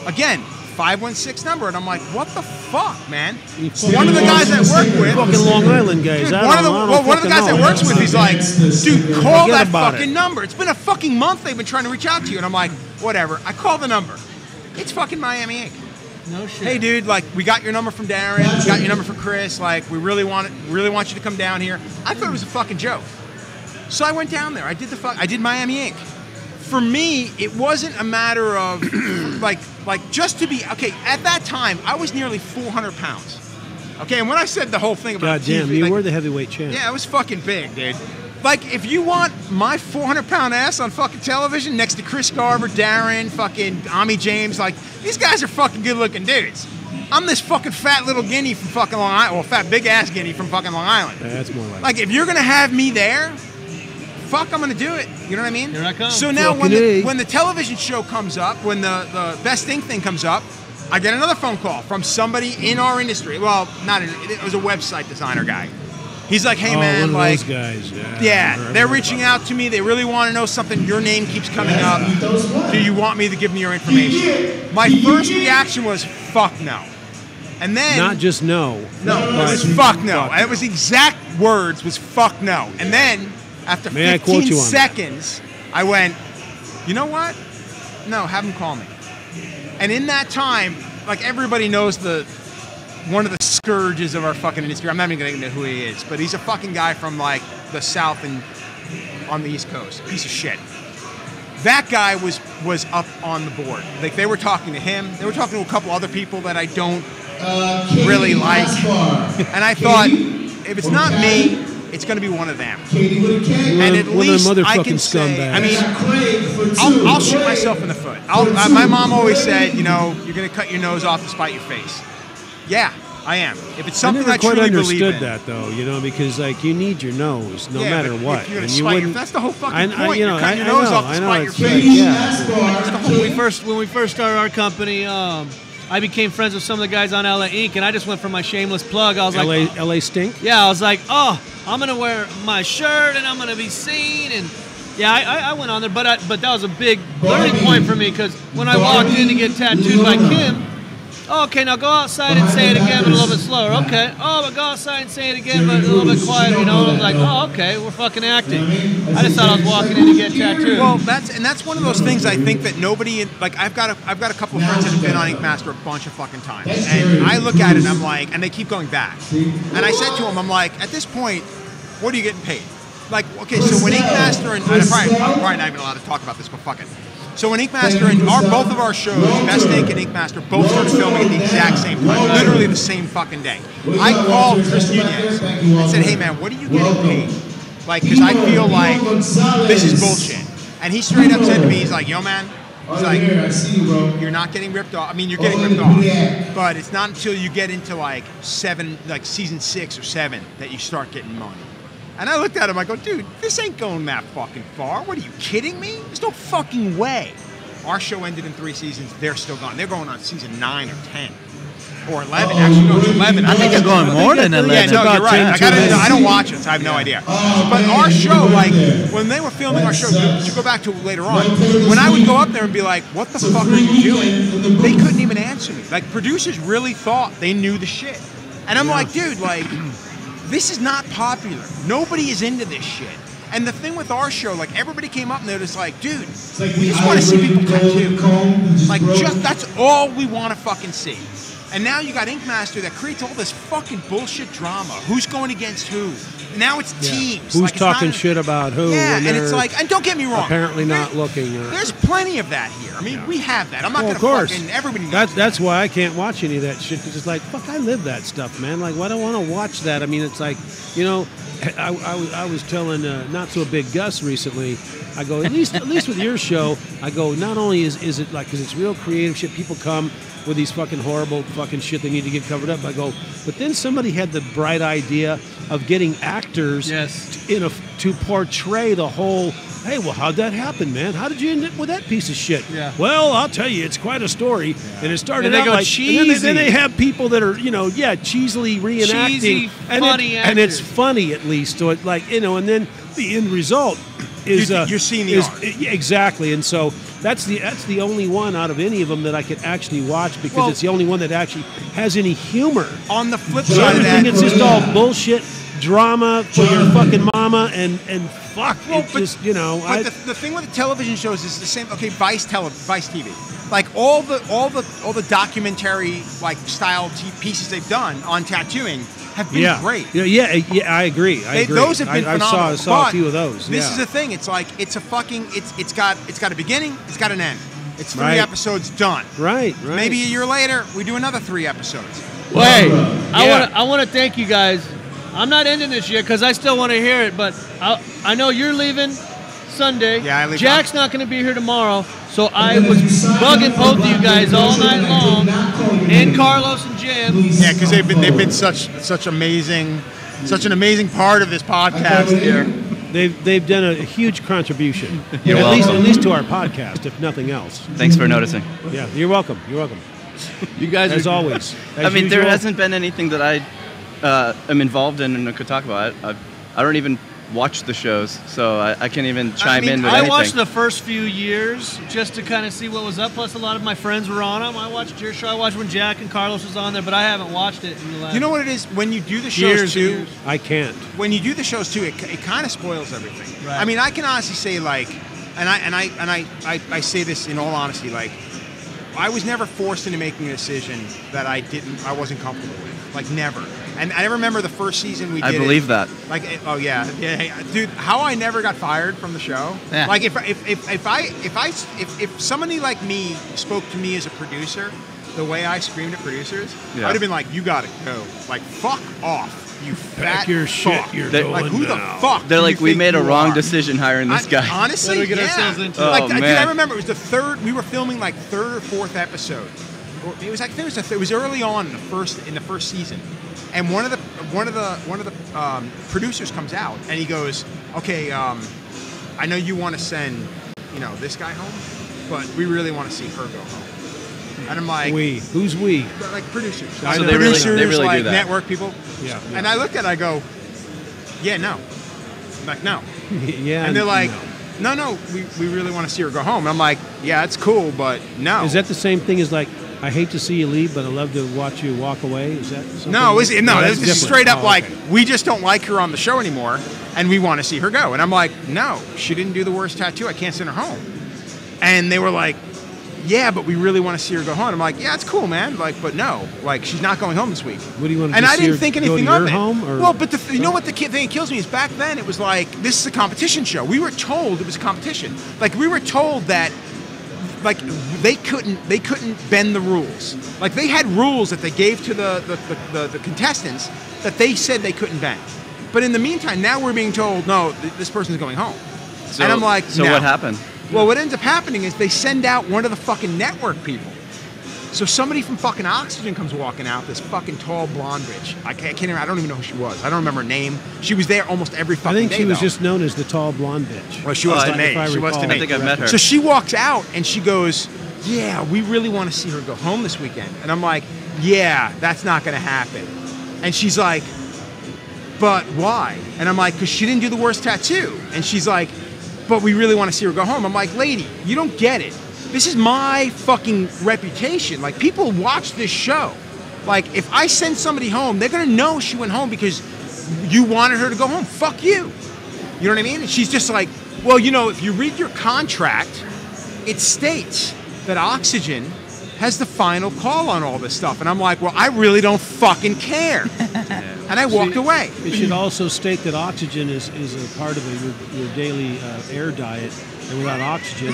again, 516 number, and I'm like, what the fuck, man? One of the guys I work with, fucking Long Island guys. Dude, one of the guys I works with, he's like, dude, call that fucking number. It's been a fucking month they've been trying to reach out to you, and I'm like, whatever. I call the number. It's fucking Miami Inc. No shit. Hey, dude, like, we got your number from Darren, we got your number from Chris, like, we really want you to come down here. I thought it was a fucking joke. So I went down there. I did Miami Inc. For me, it wasn't a matter of like just to be okay. At that time, I was nearly 400 pounds. Okay, and when I said the whole thing about God damn, TV, you were the heavyweight champ. Yeah, I was fucking big, dude. Like, if you want my 400-pound ass on fucking television next to Chris Garver, Darren, fucking Ami James, like, these guys are fucking good-looking dudes. I'm this fucking fat little guinea from fucking Long Island, well, fat big-ass guinea from fucking Long Island. Yeah, that's more like if you're gonna have me there, fuck, I'm gonna do it. You know what I mean? Here I come. So now when the television show comes up, when the Best Thing thing comes up, I get another phone call from somebody in our industry. Well, it was a website designer guy. He's like, hey man, one of like those guys. yeah, they're reaching out to me. They really want to know something. Your name keeps coming up. Do you want me to give me your information? My first reaction was fuck no. And then Not just no. No, it was fuck no. It was exact words was fuck no. And then after 15 seconds, I went, you know what? No, have him call me. And in that time, like, everybody knows one of the scourges of our fucking industry. I'm not even gonna know who he is, but he's a fucking guy from like the South and on the East Coast. Piece of shit. That guy was up on the board. Like, they were talking to him. They were talking to a couple other people that I don't really like. And I thought, if it's not me, it's going to be one of them. And at least I can say, I mean, I'll shoot myself in the foot. My mom always said, you know, you're going to cut your nose off to spite your face. Yeah, I am. If it's something I truly believe in. I never quite understood that, though, you know, because, like, you need your nose no matter what. If you're going to spite your, that's the whole fucking point. You know, you're cutting your nose off to spite your face. When we first started our company, I became friends with some of the guys on LA Inc., and I just went for my shameless plug. I was like, LA Stink? Yeah, I was like, oh, I'm going to wear my shirt, and I'm going to be seen, and yeah, I went on there, but that was a big learning point for me, because when I walked in to get tattooed by Kim, oh, okay, now go outside and say it again, but a little bit slower. Okay. Oh, but go outside and say it again, but a little bit quieter. You know, I was like, oh, okay, we're fucking acting. I just thought I was walking in to get tattooed. Well, that's one of those things I think that nobody, like, I've got a couple of friends that have been on Ink Master a bunch of fucking times, and I look at it and I'm like, and they keep going back, and I said to them, I'm like, at this point, what are you getting paid? Like, okay, so when Ink Master and I'm probably not even allowed to talk about this, but fuck it. So when Ink Master and both of our shows, Best Ink and Ink Master, both started filming at the exact same time, literally the same fucking day. I called Chris Nunez and said, hey man, what are you getting paid? Like, because I feel like this is bullshit. And he straight up said to me, he's like, yo man, he's like, you're not getting ripped off. I mean, you're getting ripped off, but it's not until you get into like season 6 or 7 that you start getting money. And I looked at him, I go, dude, this ain't going that fucking far. What, are you kidding me? There's no fucking way. Our show ended in 3 seasons. They're still gone. They're going on season 9 or 10. Or 11. Actually, no, it's 11. I think they're going more than 11. Yeah, no, you're right. I don't watch it, so I have no idea. But our show, like, when they were filming our show, you go back to it later on, when I would go up there and be like, what the fuck are you doing? They couldn't even answer me. Like, producers really thought they knew the shit. And I'm like, dude, like, this is not popular. Nobody is into this shit. And the thing with our show, like, everybody came up and they're just like, dude, we just want to see people tattoo. Like, that's all we want to fucking see. And now you got Ink Master that creates all this fucking bullshit drama. Who's going against who? Now it's teams. Who's like, talking shit about who? Yeah, and it's like, and don't get me wrong. Apparently not looking. There's plenty of that here. I mean, we have that. I'm not going to fucking, everybody knows that's why I can't watch any of that shit, because it's like, fuck, I live that stuff, man. Like, why do I want to watch that? I mean, it's like, you know, I was telling not so big Gus recently, I go, at least with your show, I go, not only is it like, because it's real creative shit, people come, with these fucking horrible fucking shit they need to get covered up. I go, but then somebody had the bright idea of getting actors to portray the whole. Hey, well, how'd that happen, man? How did you end up with that piece of shit? Yeah. Well, I'll tell you, it's quite a story. Yeah. And it started and they out go like cheesy. And then they have people that are, cheesily reenacting. Cheesy, funny actors. And it's funny at least. So it, like, and then the end result is you're seeing the art. Exactly. And so that's the only one out of any of them that I could actually watch because it's the only one that actually has any humor. On the flip So side of that, everything it's just all bullshit drama for your fucking mama and fuck. Well, but the thing with the television shows is the same. Okay, Vice TV, like all the documentary like style pieces they've done on tattooing have been great. Yeah, I agree. Those have been phenomenal. I saw a few of those. This is the thing. It's like it's got a beginning. It's got an end. It's 3 episodes done. Right. Maybe a year later we do another 3 episodes. Well, hey, I want to thank you guys. I'm not ending this yet because I still want to hear it, but I know you're leaving Sunday. Yeah, I leave. Jack's not going to be here tomorrow, so I was bugging both of you guys all night long, and Carlos and Jim. Yeah, because they've been such an amazing part of this podcast here. They've done a huge contribution, You're at welcome. least to our podcast, if nothing else. Thanks for noticing. Yeah, you're welcome. You guys As always. I mean, there hasn't been anything that I am involved in and could talk about. I don't even watch the shows, so I can't even chime in with I anything. watched the first few years just to kind of see what was up. Plus, a lot of my friends were on them. I watched your show. I watched when Jack and Carlos was on there, but I haven't watched it in the last. You know what it is when you do the shows too. I can't. When you do the shows too, it kind of spoils everything. Right. I mean, I can honestly say like, and I say this in all honesty, like, I was never forced into making a decision that I wasn't comfortable with. Like never. And I remember the first season we did. I believe that. Like, oh yeah, dude. How I never got fired from the show. Yeah. Like if somebody like me spoke to me as a producer, the way I screamed at producers, Yeah. I'd have been like, "You gotta go. Like, fuck off, you fat Pack your fuck." shit. You're They- going Like, who the now. fuck? They're do like, you we think made a you wrong are?" decision hiring this guy. Honestly, What do we get yeah. ourselves into? Oh, Dude, man. I remember it was the third. We were filming like 3rd or 4th episode. It was like it was early on in the first season, and one of the producers comes out and he goes, "Okay, I know you want to send this guy home, but we really want to see her go home." And I'm like, Who's we? like producers, So like they really producers, do like that. network people. Yeah. And I look at it, I go, "Yeah, no." I'm like, "No." Yeah. And they're like, no, we really want to see her go home. And I'm like, "Yeah, it's cool, but no." Is that the same thing as like, I hate to see you leave, but I love to watch you walk away? Is that something? No, that's it's different. straight up Oh, like, okay. we just don't like her on the show anymore, and we want to see her go. And I'm like, no, she didn't do the worst tattoo. I can't send her home. And they were like, yeah, but we really want to see her go home. I'm like, yeah, it's cool, man. Like, but no, like, she's not going home this week. What do you want to And just I see didn't her think go anything to of your it. home, or? Well, but thing that kills me is back then it was like, this is a competition show. We were told it was a competition. Like, we were told that, like, they couldn't bend the rules. Like, they had rules that they gave to the contestants that they said they couldn't bend. But in the meantime, now we're being told, no, this person's going home. So, and I'm like, so no. what happened? Well, what ends up happening is they send out one of the fucking network people. So somebody from fucking Oxygen comes walking out, this fucking tall blonde bitch. I can't even, I don't even know who she was. I don't remember her name. She was there almost every I fucking day, think she was though. just known as the tall blonde bitch. Well, she was to if me. I She was to recall. me. I think I met her. So she walks out and she goes, yeah, we really want to see her go home this weekend. And I'm like, yeah, that's not going to happen. And she's like, but why? And I'm like, because she didn't do the worst tattoo. And she's like, but we really want to see her go home. I'm like, lady, you don't get it. This is my fucking reputation. Like, people watch this show. Like, if I send somebody home, they're going to know she went home because you wanted her to go home. Fuck you. You know what I mean? And she's just like, well, if you read your contract, it states that Oxygen has the final call on all this stuff. And I'm like, well, I really don't fucking care. And I walked away. It should also state that oxygen is a part of your daily air diet. And without oxygen,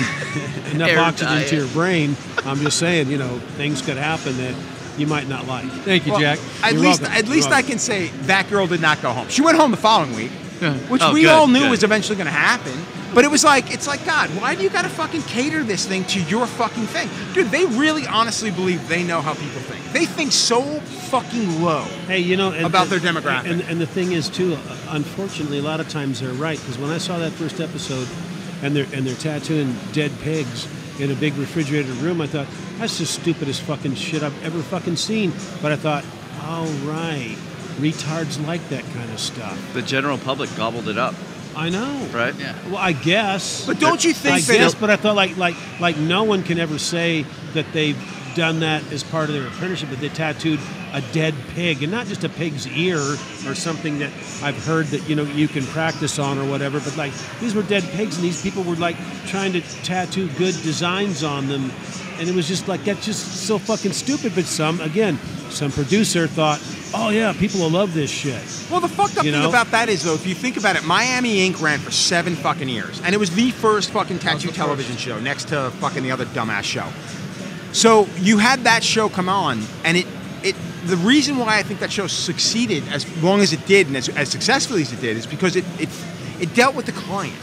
enough Air oxygen diet. to your brain, I'm just saying, things could happen that you might not like. Thank you, Well, Jack. At You're least welcome. I You're can say that girl did not go home. She went home the following week. which Oh, we good, all knew good. was eventually going to happen. But it's like, God, why do you got to fucking cater this thing to your fucking thing? Dude, they really honestly believe they know how people think. They think so fucking low Hey, you know, about their demographic. And the thing is, too, unfortunately, a lot of times they're right. Because when I saw that first episode and they're tattooing dead pigs in a big refrigerated room, I thought, that's the stupidest fucking shit I've ever fucking seen. But I thought, all right, retards like that kind of stuff. The general public gobbled it up, I know. right? Yeah. Well, I guess. But don't you think that... Yes, but I thought like no one can ever say that they've done that as part of their apprenticeship, that they tattooed a dead pig, and not just a pig's ear or something that I've heard that, you know, you can practice on or whatever, but like these were dead pigs, and these people were like trying to tattoo good designs on them, and it was just like, that's just so fucking stupid. But some producer thought, oh yeah, people will love this shit. Well, the fucked up thing about that is, though, if you think about it, Miami Ink ran for 7 fucking years, and it was the first fucking tattoo television show next to fucking the other dumbass show. So you had that show come on, and the reason why I think that show succeeded as long as it did and as successfully as it did is because it dealt with the client.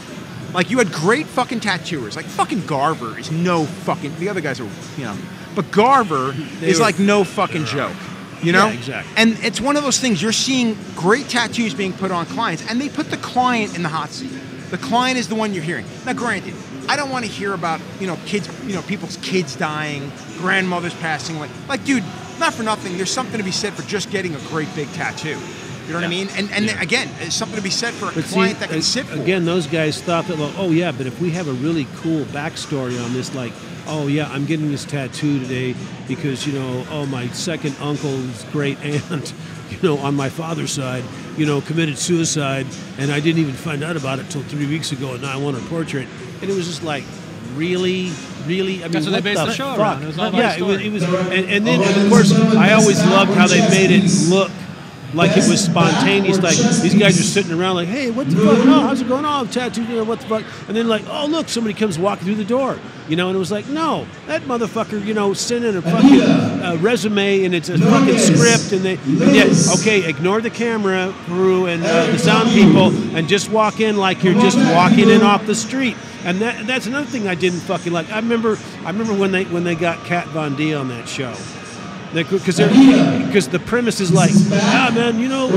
Like, you had great fucking tattooers. Like, fucking Garver is no fucking... The other guys are, you know... But Garver is like no fucking joke. You know? Yeah, exactly. And it's one of those things, you're seeing great tattoos being put on clients, and they put the client in the hot seat. The client is the one you're hearing. Now, granted, I don't want to hear about, you know, kids, you know, people's kids dying, grandmothers passing away. Like, dude, not for nothing, there's something to be said for just getting a great big tattoo. You know what I mean? And again, there's something to be said for a client that can sit for. Again, those guys thought that, well, oh yeah, but if we have a really cool backstory on this, like, oh yeah, I'm getting this tattoo today because, you know, oh, my second uncle's great aunt, you know, on my father's side, you know, committed suicide, and I didn't even find out about it till 3 weeks ago, and now I want a portrait. And it was just like, really, I mean, that's what they based the show around. It was all about yeah, the story. it was, and then of course I always loved how they made it look like it was spontaneous. Like, these guys are sitting around like, hey, what the fuck? Oh, how's it going on? Tattoo, you know, what the fuck? And then like, oh, look, somebody comes walking through the door. You know, and it was like, no, that motherfucker, you know, sent in a fucking resume, and it's a fucking script, and yet, okay, ignore the camera crew and the sound people, and just walk in like you're just walking in off the street. And that's another thing I didn't fucking like. I remember when they got Kat Von D on that show. Because the premise is like, ah, man, you know,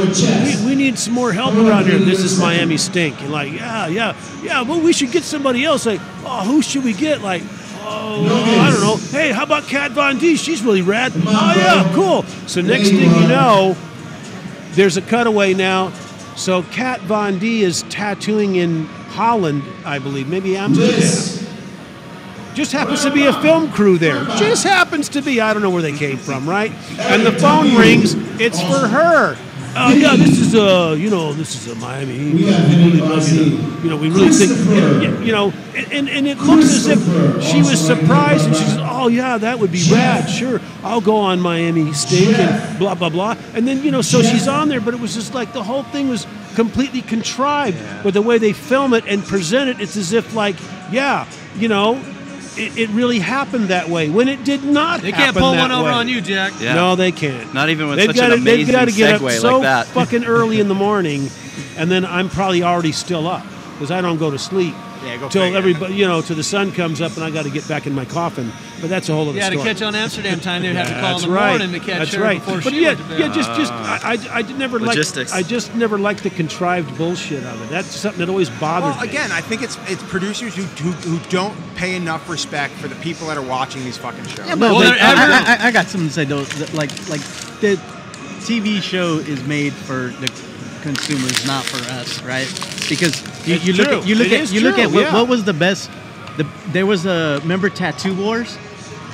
we need some more help around here. This is Miami Stink. And like, yeah, well, we should get somebody else. Like, oh, who should we get? Like, oh, I don't know. Hey, how about Kat Von D? She's really rad. Oh, yeah, cool. So next thing you know, there's a cutaway now. So Kat Von D is tattooing in Holland, I believe, maybe Amsterdam. Just happens to be a film crew there. Just happens to be. I don't know where they came from, right? And the phone rings. It's for her. Yeah, this is a Miami. We really love you. You know, we really think, you know, and it looks as if she was surprised, and she says, oh yeah, that would be rad. Sure, I'll go on Miami Steak and blah blah blah. And then, you know, so she's on there, but it was just like the whole thing was completely contrived. But the way they film it and present it, it's as if like, yeah, you know. It really happened that way when it did not. They can't pull one over on you, Jack. Yeah. No, they can't. Not even with such an amazing they've got to get up segue so like that. fucking early in the morning, and then I'm probably already still up because I don't go to sleep till everybody, you know, till the sun comes up, and I got to get back in my coffin. But that's a whole other story. Yeah, to catch on Amsterdam time, they'd have to call in the right. morning to catch that's her right. before But she went to bed. I never liked. Logistics. I just never liked the contrived bullshit of it. That's something that always bothered me. Well, again, I think it's producers who don't pay enough respect for the people that are watching these fucking shows. Yeah, but Well, I got something to say though. Like the TV show is made for the consumers, not for us, right? Because you look at what was the best. There was a remember Tattoo Wars.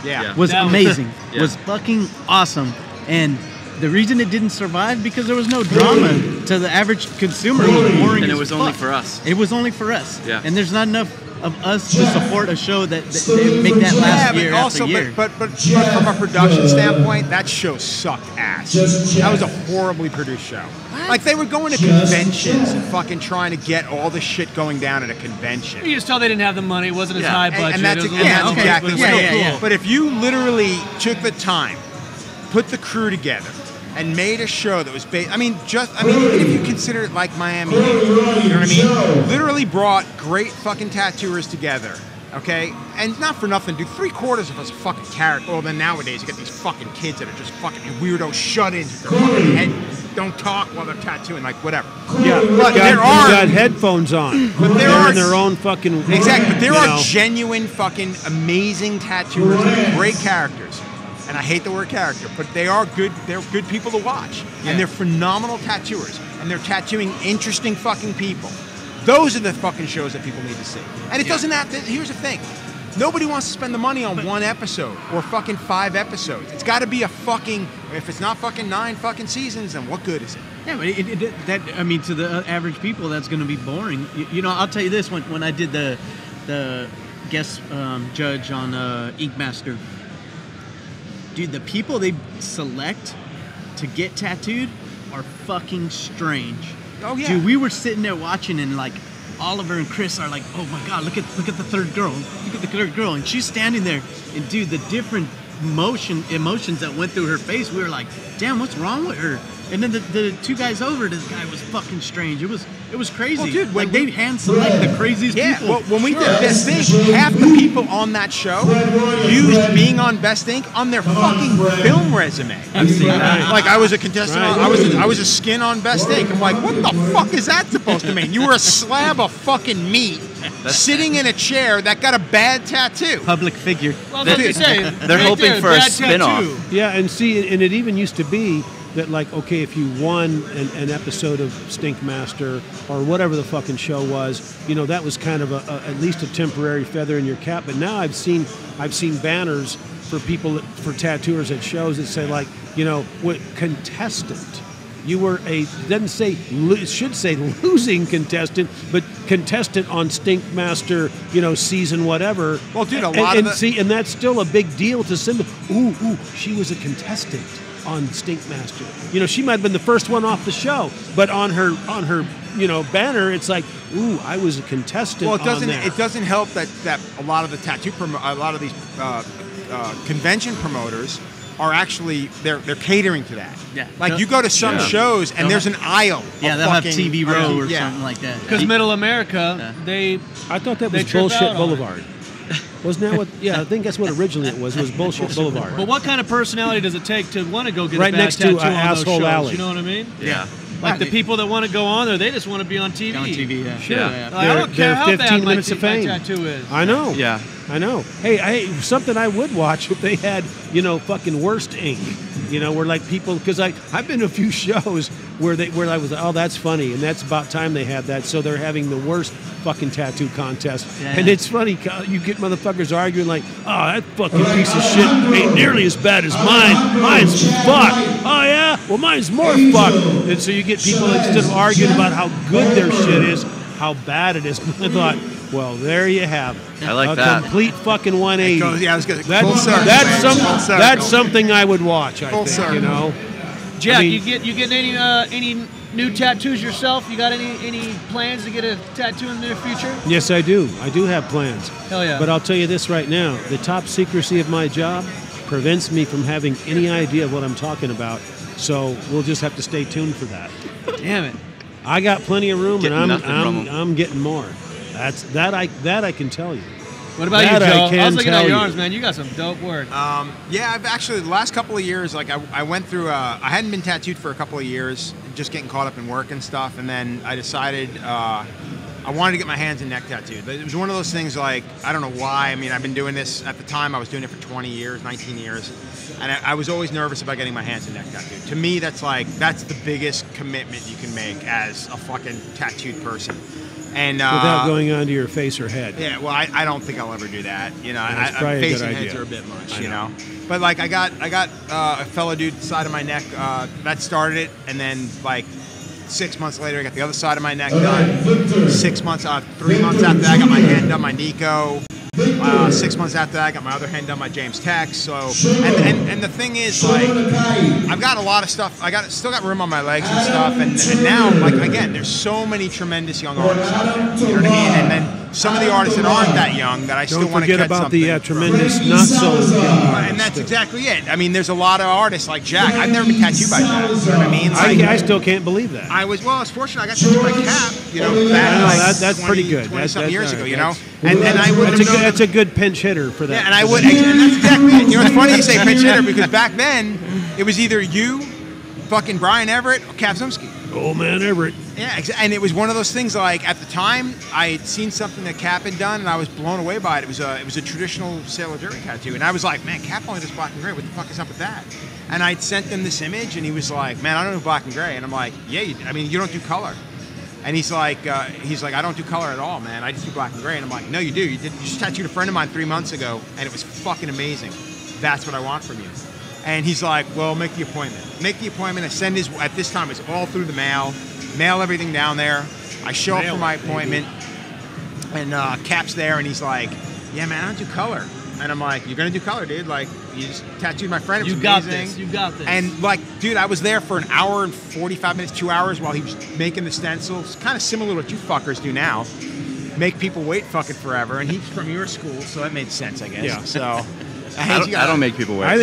Yeah. Was That was- amazing. Yeah. Was fucking awesome. And the reason it didn't survive because there was no drama to the average consumer. It was boring. And it as was only fuck. for us. It was only for us. Yeah. And there's not enough of us to support a show that they make that last year but also, after year. but from a production standpoint, that show sucked ass. That was a horribly produced show. Like, they were going to conventions and fucking trying to get all the shit going down at a convention. You just tell they didn't have the money. It wasn't as Yeah. high budget. And that's It was exactly but it was it. still Yeah. cool. But if you literally took the time, put the crew together, and made a show that was based. Even if you consider it like Miami Heat, you know what I mean? Literally brought great fucking tattooers together. Okay, and not for nothing, dude. 3/4 of us are fucking character. Well, then nowadays you get these fucking kids that are just fucking weirdo shut-ins with their fucking head, don't talk while they're tattooing, like whatever. Yeah, but there are got headphones on. But they're in their own fucking exactly. But there are genuine fucking amazing tattooers with great characters. And I hate the word character, but they are good. They're good people to watch, and they're phenomenal tattooers, and they're tattooing interesting fucking people. Those are the fucking shows that people need to see. And it doesn't have to, here's the thing. Nobody wants to spend the money on one episode or fucking 5 episodes. It's got to be a fucking, if it's not fucking 9 fucking seasons, then what good is it? Yeah, but to the average people, that's going to be boring. You know, I'll tell you this, when I did the guest judge on Ink Master, dude, the people they select to get tattooed are fucking strange. Oh yeah, dude, we were sitting there watching, and like Oliver and Chris are like, "Oh my god, look at the third girl, look at the third girl," and she's standing there, and dude, the different emotions that went through her face, we were like, "Damn, what's wrong with her?" And then the 2 guys over, this guy was fucking strange. It was crazy. Well, dude, like they hand select the craziest people. Well, when we did Best Ink, half the people on that show used being on Best Ink on their fucking film resume. I've seen that. Like I was a contestant. I was a skin on Best Ink. I'm like, what the fuck is that supposed to mean? You were a slab of fucking meat sitting in a chair that got a bad tattoo. Public figure. Well, they're hoping for a spin-off. Yeah, and see, and it even used to be that, like, okay, if you won an episode of Stink Master or whatever the fucking show was, you know, that was kind of at least a temporary feather in your cap. But now I've seen banners for people, for tattooers at shows that say, like, you know, what contestant. You were it should say losing contestant, but contestant on Stink Master, you know, season whatever. Well, dude, and that's still a big deal to send. Ooh, she was a contestant on Stink Master. You know, she might have been the first one off the show, but on her you know, banner, it's like, ooh, I was a contestant. Well, it doesn't help that a lot of the a lot of these convention promoters are actually they're catering to that. Yeah. Like you go to some shows and there's an aisle. Yeah, they'll have TV Row or something like that. Because Middle America, I thought that was Bullshit Boulevard. Wasn't that what? Yeah, I think that's what originally it was. It was Bullshit Boulevard. But what kind of personality does it take to want to go get right a bad next tattoo to on Asshole those shows? Alley? You know what I mean? Yeah. Like the people that want to go on there, they just want to be on TV. On TV, yeah. Sure. Yeah. Like, I don't care how 15 bad minutes of fame. my tattoo is. I know. Yeah. I know. Hey, something I would watch if they had, you know, fucking worst ink. You know, where like people, because I've been to a few shows where I was like, oh, that's funny, and that's about time they had that. So they're having the worst fucking tattoo contest, and it's funny. You get motherfuckers arguing like, oh, that fucking piece of shit ain't nearly as bad as mine. Mine's fucked. Oh yeah, well mine's more fucked. And so you get people instead of arguing about how good their shit is, how bad it is. I thought, well, there you have it. I like a that. Complete fucking 180. I was going full circle. That's something I would watch. I think, circle. you know. Jack, I mean, you getting any new tattoos yourself? You got any plans to get a tattoo in the near future? Yes, I do. I do have plans. Hell yeah. But I'll tell you this right now: the top secrecy of my job prevents me from having any idea of what I'm talking about. So we'll just have to stay tuned for that. Damn it. I got plenty of room, Getting and nothing from 'em. I'm getting more. That I can tell you. What about That you, Joe? I can I was looking at tell your you. arms, man. You got some dope work. Yeah, I've actually the last couple of years, like I went through. I hadn't been tattooed for a couple of years, just getting caught up in work and stuff, and then I decided I wanted to get my hands and neck tattooed. But it was one of those things, like I don't know why. I mean, I've been doing this at the time. I was doing it for 20 years, 19 years, and I was always nervous about getting my hands and neck tattooed. To me, that's the biggest commitment you can make as a fucking tattooed person. And Without going onto your face or head. yeah, well, I don't think I'll ever do that. You know, That's probably a face good and heads idea. are a bit much. I You know. know, but like I got a fellow dude side of my neck that started it, and then like 6 months later, I got the other side of my neck done. 3 months after that, I got my hand done by Nico. 6 months after that, I got my other hand done by James Tex. So, and the thing is, like, I've got a lot of stuff. Still got room on my legs and stuff. And now, like, again, there's so many tremendous young artists out there. You know what I mean? And then some of the artists that aren't that young that I still Don't want to forget catch about something the from. tremendous not so young And that's exactly it. I mean, there's a lot of artists like Jack. I've never been tattooed by Jack. You know what I mean? Like, I still can't believe that. I was fortunate. I got tattooed by Cap. You know, back I know, like that's 20, pretty good. 20-something years ago. You know, that's- and I would. that's a good pinch hitter for that. Yeah, and I would. And that's exactly it. You know, it's funny you say pinch hitter because back then it was either you, fucking Brian Everett, or Cap Zumsky. Old man Everett. Yeah, and it was one of those things. Like at the time, I had seen something that Cap had done, and I was blown away by it. It was a traditional Sailor Jerry tattoo, and I was like, man, Cap only does black and gray. What the fuck is up with that? And I'd sent him this image, and he was like, man, I don't do black and gray. And I'm like, yeah, I mean, you don't do color. And he's like, I don't do color at all, man. I just do black and gray. And I'm like, no, you do. You just tattooed a friend of mine 3 months ago, and it was fucking amazing. That's what I want from you. And he's like, well, make the appointment. Make the appointment. I send his, at this time, it's all through the mail everything down there. I show up for my appointment, and Cap's there, and he's like, yeah, man, I don't do color. And I'm like, you're going to do color, dude. Like, you just tattooed my friend. It was amazing. You got this. And, like, dude, I was there for an hour and 45 minutes, 2 hours while he was making the stencils. Kind of similar to what you fuckers do now. Make people wait fucking forever. And he's from your school, so that made sense, I guess. Yeah. So... I don't make people wait. I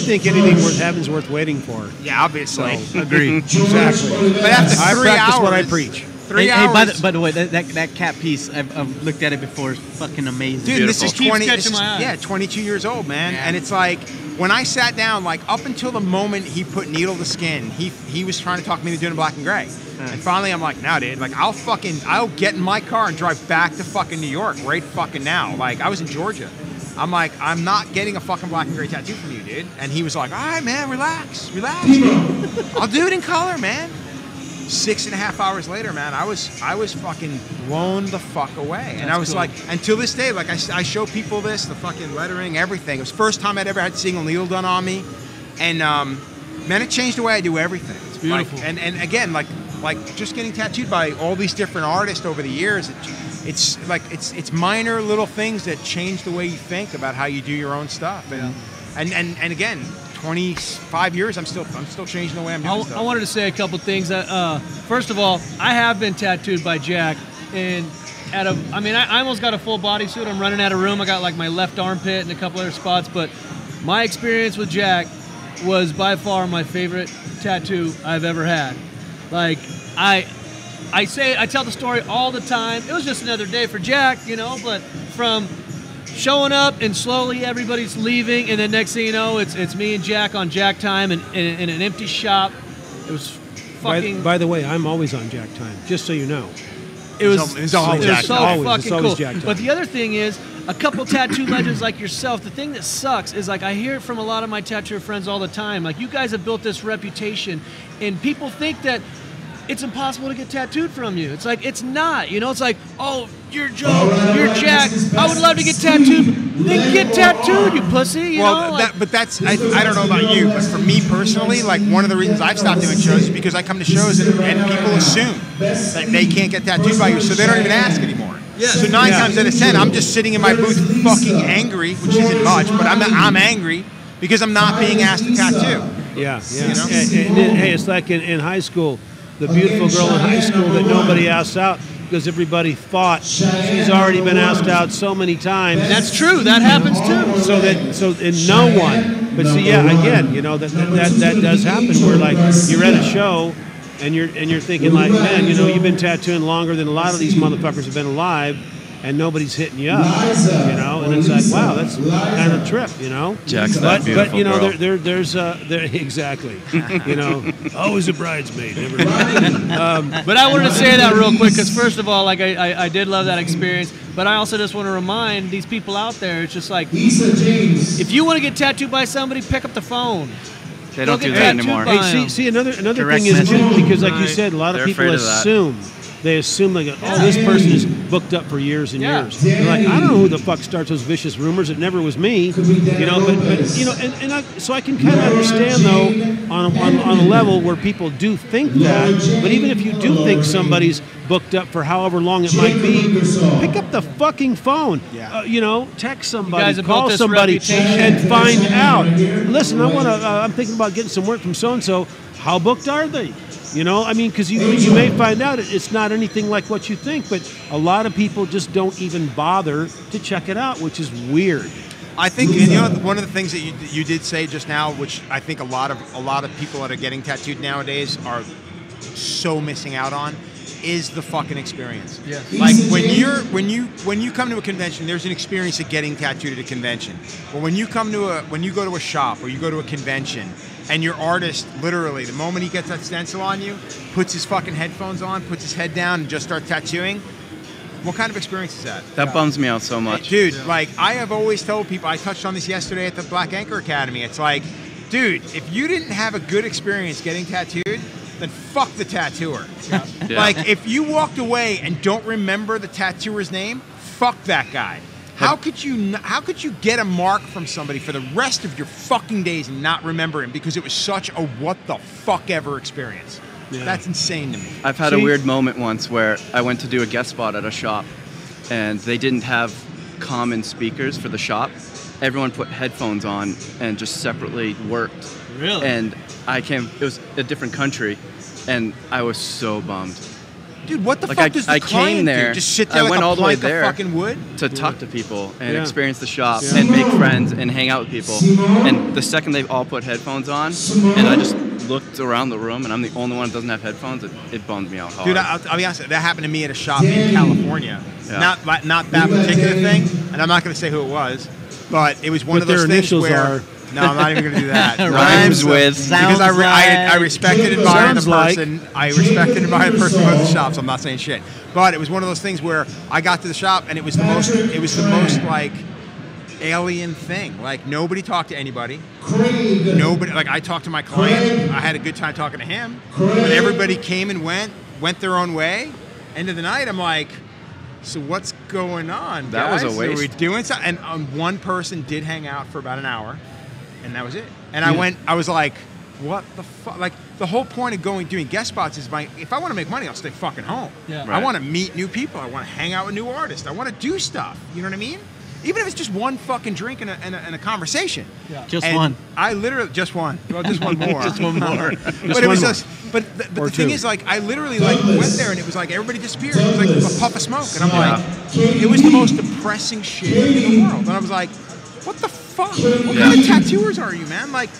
think anything worth having is worth waiting for. Yeah, obviously. So, agree. Exactly. But after I 3 practice hours, what I preach. 3 hours. By the way, that Cap piece, I've looked at it before. It's fucking amazing. Dude, this is Keeps 20. catching This is, my eye. yeah, 22 years old, man. Yeah. And it's like when I sat down, like up until the moment he put needle to skin, he was trying to talk me into doing black and gray. And finally, I'm like, nah, dude. Like, I'll get in my car and drive back to fucking New York right fucking now. Like, I was in Georgia. I'm like, I'm not getting a fucking black and gray tattoo from you, dude. And he was like, all right, man, relax. I'll do it in color, man. 6.5 hours later, man, I was fucking blown the fuck away. And I was like, until this day, like I show people this, the fucking lettering, everything. It was the first time I'd ever had single needle done on me. And man, it changed the way I do everything. It's beautiful. Like, and again, like just getting tattooed by all these different artists over the years, it's minor little things that change the way you think about how you do your own stuff. And again, 25 years, I'm still changing the way I'm doing stuff. I wanted to say a couple things. First of all, I have been tattooed by Jack, and I almost got a full bodysuit. I'm running out of room. I got like my left armpit and a couple other spots, but my experience with Jack was by far my favorite tattoo I've ever had. Like, I tell the story all the time. It was just another day for Jack, but from showing up and slowly everybody's leaving, and then next thing you know, it's me and Jack on Jack time and in an empty shop. It was fucking... By the way, I'm always on Jack time, just so you know. It was always Jack so time. fucking always cool. Jack time. But the other thing is, a couple tattoo legends like yourself, the thing that sucks is, like, I hear it from a lot of my tattoo friends all the time. Like, you guys have built this reputation, and people think that it's impossible to get tattooed from you. It's like, it's not, It's like, oh, you're Joe, you're Jack. I would love to get tattooed. Then get tattooed, you pussy. But that's, I don't know about you, but for me personally, like, one of the reasons I've stopped doing shows is because I come to shows and people assume that they can't get tattooed by you, so they don't even ask anymore. Yeah. So 9 times out of 10, I'm just sitting in my booth fucking angry, which isn't much, but I'm angry because I'm not being asked to tattoo. Yeah. You know? Hey, it's like in high school, the beautiful girl in high school that nobody asked out because everybody thought she's already been asked out so many times. That's true. That happens too. So no one. But see, yeah, again, that does happen. Where like you're at a show and you're thinking like, man, you've been tattooing longer than a lot of these motherfuckers have been alive, and nobody's hitting you up, and it's like, wow, that's kind of a trip, Jack's that beautiful girl. There's exactly, always a bridesmaid, never mind. But I wanted to say that real quick because, first of all, like I did love that experience, but I also just want to remind these people out there, it's just like, if you want to get tattooed by somebody, pick up the phone. They don't do that anymore. Hey, see, another Direct thing is too, message. because like you said, a lot of They're people afraid of that. assume. They assume like, this person is booked up for years and Yeah. years. They're like, I don't know who the fuck starts those vicious rumors. It never was me, but so I can kind of understand though on a level where people do think that. But even if you do think somebody's booked up for however long it might be, pick up the fucking phone. Yeah. Text You somebody, guys have call built this somebody, reputation. and find out. Listen, I'm thinking about getting some work from so and so. How booked are they? You know, I mean, because you may find out it's not anything like what you think, but a lot of people just don't even bother to check it out, which is weird. I think, and you know, one of the things that you did say just now, which I think a lot of people that are getting tattooed nowadays are so missing out on, is the fucking experience. Yeah. Like when you come to a convention, there's an experience of getting tattooed at a convention. But when you go to a shop or you go to a convention, and your artist, literally, the moment he gets that stencil on you, puts his fucking headphones on, puts his head down, and just starts tattooing, what kind of experience is that? That bums me out so much. Dude, like, I have always told people, I touched on this yesterday at the Black Anchor Academy, it's like, dude, if you didn't have a good experience getting tattooed, then fuck the tattooer. Yeah. Like, if you walked away and don't remember the tattooer's name, fuck that guy. How could you get a mark from somebody for the rest of your fucking days and not remember him because it was such a what the fuck ever experience? Yeah. That's insane to me. I've had a weird moment once where I went to do a guest spot at a shop, and they didn't have common speakers for the shop. Everyone put headphones on and just separately worked. Really? And it was a different country, and I was so bummed. Dude, what the fuck does the client do? Just sit there like a plank of fucking wood? To talk to people and experience the shop and make friends and hang out with people. And the second they all put headphones on, and I just looked around the room, and I'm the only one that doesn't have headphones, it bummed me out hard. Dude, I'll be honest, that happened to me at a shop in California. Yeah. Not that particular thing, and I'm not going to say who it was, but it was one of those things where... No, I'm not even going to do that. Rhymes with. Because I respected and admired the person. I respected and admired the person who owned the shop, so I'm not saying shit. But it was one of those things where I got to the shop and it was the most like alien thing. Like nobody talked to anybody. Nobody. Like I talked to my client. I had a good time talking to him. But everybody came and went their own way. End of the night, I'm like, so what's going on, guys? That was a waste. Are we doing something? And one person did hang out for about an hour. And that was it. And I was like, what the fuck? Like, the whole point of doing guest spots is if I want to make money, I'll stay fucking home. Yeah. Right. I want to meet new people. I want to hang out with new artists. I want to do stuff. You know what I mean? Even if it's just one fucking drink and a conversation. Yeah. Just one. I literally, just one. Well, just one more. Just one more. But it was just, but the thing is, like, I literally, like, went there and it was like everybody disappeared. It was like a puff of smoke. And I'm like, it was the most depressing shit in the world. And I was like, what the fuck? What kind of tattooers are you, man? Like,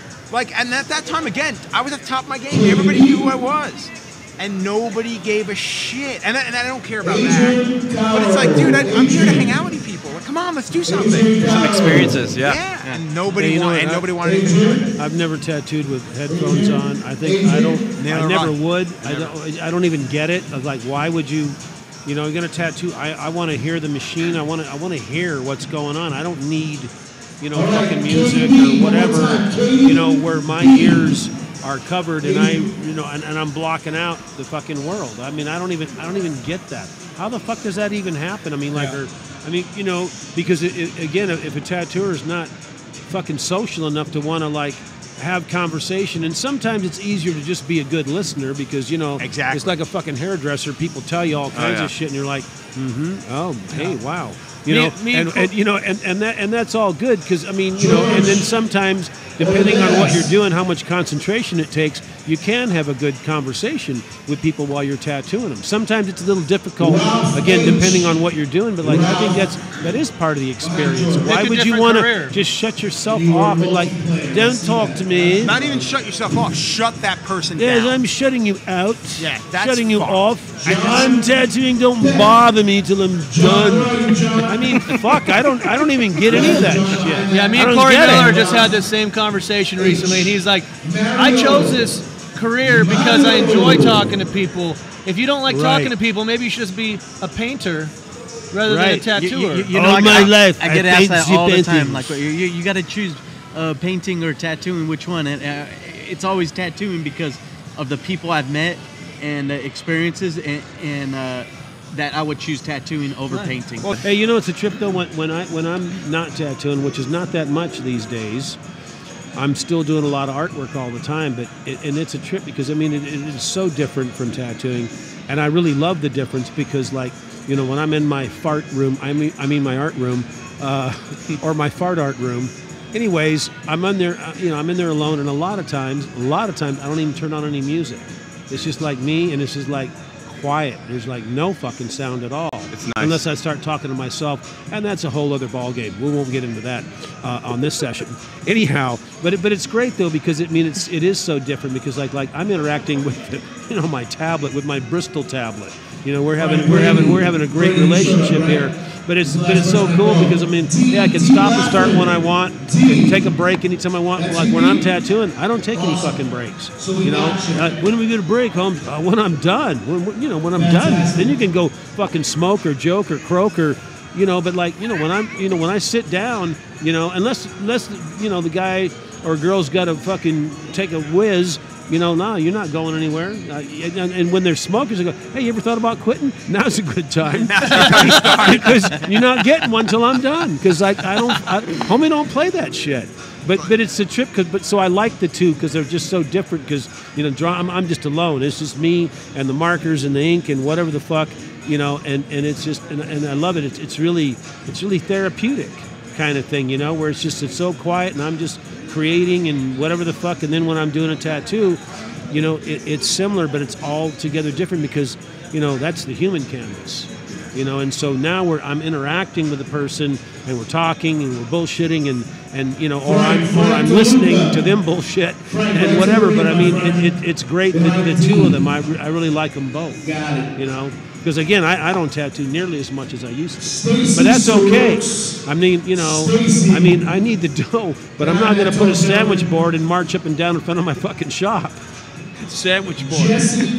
and at that time, again, I was at the top of my game. Everybody knew who I was. And nobody gave a shit. And I don't care about that. But it's like, dude, I'm here to hang out with you people. Like, come on, let's do something. Some experiences, Yeah. And nobody wanted anything to do with it. I've never tattooed with headphones on. I think I never would. I don't even get it. I was like, why would you? You know, you're gonna tattoo. I want to hear the machine. I want to hear what's going on. I don't need, fucking music or whatever. Where my ears are covered and and I'm blocking out the fucking world. I mean, I don't even get that. How the fuck does that even happen? I mean, because again, if a tattooer is not fucking social enough to want to like have conversation, and sometimes it's easier to just be a good listener because exactly. It's like a fucking hairdresser. People tell you all kinds of shit, and you're like, hey, wow, and that's all good because and then sometimes depending on what you're doing, how much concentration it takes, you can have a good conversation with people while you're tattooing them. Sometimes it's a little difficult, again, depending on what you're doing, but like I think that is part of the experience. Why would you want to just shut yourself off and like, don't talk to me? Not even shut yourself off. Shut that person down. Yeah, I'm shutting you out. Yeah, that's shutting you fucked. off. I'm tattooing. Don't bother me till I'm done. I mean, fuck. I don't even get any of that shit. Yeah, me and Corey Miller just had this same conversation recently, and he's like, I chose this career because I enjoy talking to people. If you don't like talking to people, maybe you should just be a painter rather than a tattooer. All my life, I get asked that all the time. Like, you got to choose painting or tattooing, which one? And it's always tattooing because of the people I've met and the experiences and that I would choose tattooing over painting. Well, hey, it's a trip though when I'm not tattooing, which is not that much these days. I'm still doing a lot of artwork all the time, but it's a trip because it is so different from tattooing, and I really love the difference because when I'm in my fart room, I mean my art room, or my fart art room. Anyways, I'm in there, I'm in there alone, and a lot of times I don't even turn on any music. It's just like me, and it's just like quiet. There's like no fucking sound at all. It's nice. Unless I start talking to myself, and that's a whole other ball game. We won't get into that on this session. Anyhow, but it's great though, because it is so different, because like I'm interacting with my tablet, with my Bristol tablet. We're having a great relationship here. But it's so cool, because I can stop and start when I want, take a break anytime I want. Like when I'm tattooing, I don't take any fucking breaks. When do we get a break, home? When I'm done. When I'm done, then you can go fucking smoke or joke or croak or, But like when I sit down, unless the guy or girl's got to fucking take a whiz. No, you're not going anywhere. And when they're smokers, they go, hey, you ever thought about quitting? Now's a good time. Because you're not getting one till I'm done. Because homie don't play that shit. But it's a trip. So I like the two, because they're just so different. Because, I'm just alone. It's just me and the markers and the ink and whatever the fuck, and it's just, and I love it. It's really therapeutic kind of thing, where it's so quiet, and I'm just creating and whatever the fuck. And then when I'm doing a tattoo, it's similar, but it's all together different, because that's the human canvas, and so now I'm interacting with the person, and we're talking and we're bullshitting, and or I'm listening to them bullshit and whatever. But it's great, the two of them. I really like them both, because again, I don't tattoo nearly as much as I used to, but that's okay. I need the dough, but I'm not going to put a sandwich board and march up and down in front of my fucking shop. Sandwich board,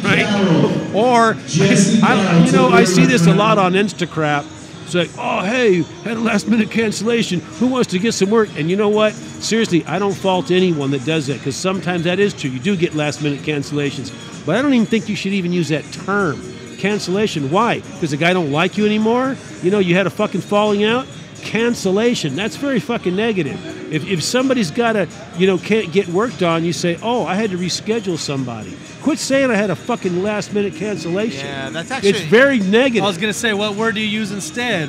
right? Or I see this a lot on Instagram. It's like, oh, hey, had a last-minute cancellation. Who wants to get some work? And you know what? Seriously, I don't fault anyone that does that, because sometimes that is true. You do get last-minute cancellations. But I don't even think you should even use that term, cancellation. Why? Because the guy don't like you anymore? You had a fucking falling out? Cancellation. That's very fucking negative. If somebody's got to, can't get worked on, you say, oh, I had to reschedule somebody. Quit saying I had a fucking last-minute cancellation. Yeah, that's actually... It's very negative. I was going to say, what word do you use instead?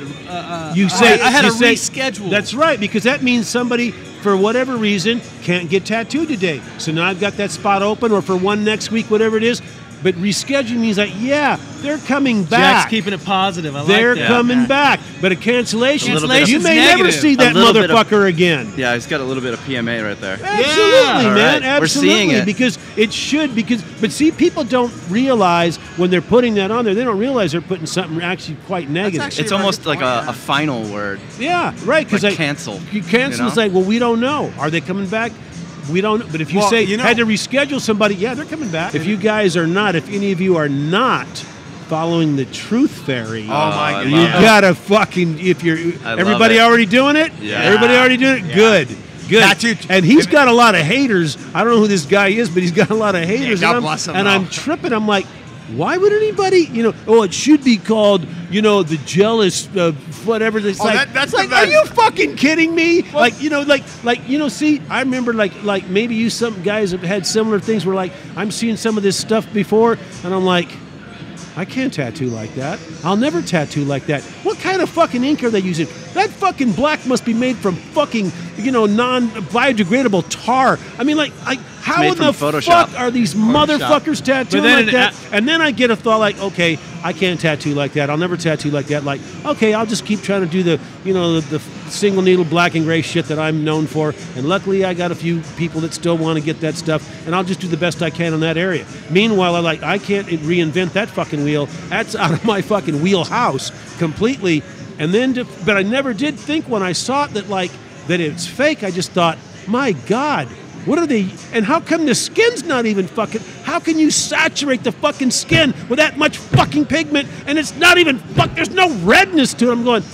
You say... I had to reschedule. That's right, because that means somebody, for whatever reason, can't get tattooed today. So now I've got that spot open, or for one next week, whatever it is. But rescheduling means like, yeah, they're coming back. Jack's keeping it positive. I like that. They're coming back. But a cancellation, you may negative. never see that motherfucker again. Yeah, he's got a little bit of PMA right there. Absolutely, man. Right. Absolutely. We're seeing it. Because it should. But see, people don't realize when they're putting that on there, they don't realize they're putting something actually quite negative. It's almost like a final word. Yeah, right. Because like cancel. You cancel is like, well, we don't know. Are they coming back? We don't. But if you say had to reschedule somebody, yeah, they're coming back. If you guys are not, if any of you are not following the Truth Fairy, oh my God, you gotta fucking. If you're everybody already doing it, yeah. Everybody already doing it. Good. And he's got a lot of haters. I don't know who this guy is, but he's got a lot of haters. God bless him. And I'm tripping. I'm like, why would anybody, it should be called, the jealous, whatever. It's that's like, are you fucking kidding me? Well, see, I remember like maybe you some guys have had similar things where like, I'm seeing some of this stuff before, and I'm like, I can't tattoo like that. I'll never tattoo like that. What kind of fucking ink are they using? That fucking black must be made from fucking, non-biodegradable tar. I mean, how in the fuck are these motherfuckers tattooing like that? And then I get a thought like, okay, I can't tattoo like that. I'll never tattoo like that. Like, okay, I'll just keep trying to do the single needle black and gray shit that I'm known for. And luckily I got a few people that still want to get that stuff, and I'll just do the best I can in that area. Meanwhile, I can't reinvent that fucking wheel. That's out of my fucking wheelhouse completely. And then, but I never did think when I saw it that it's fake. I just thought, my God, what are they? And how come the skin's not even fucking? How can you saturate the fucking skin with that much fucking pigment and it's not even there's no redness to it? I'm going,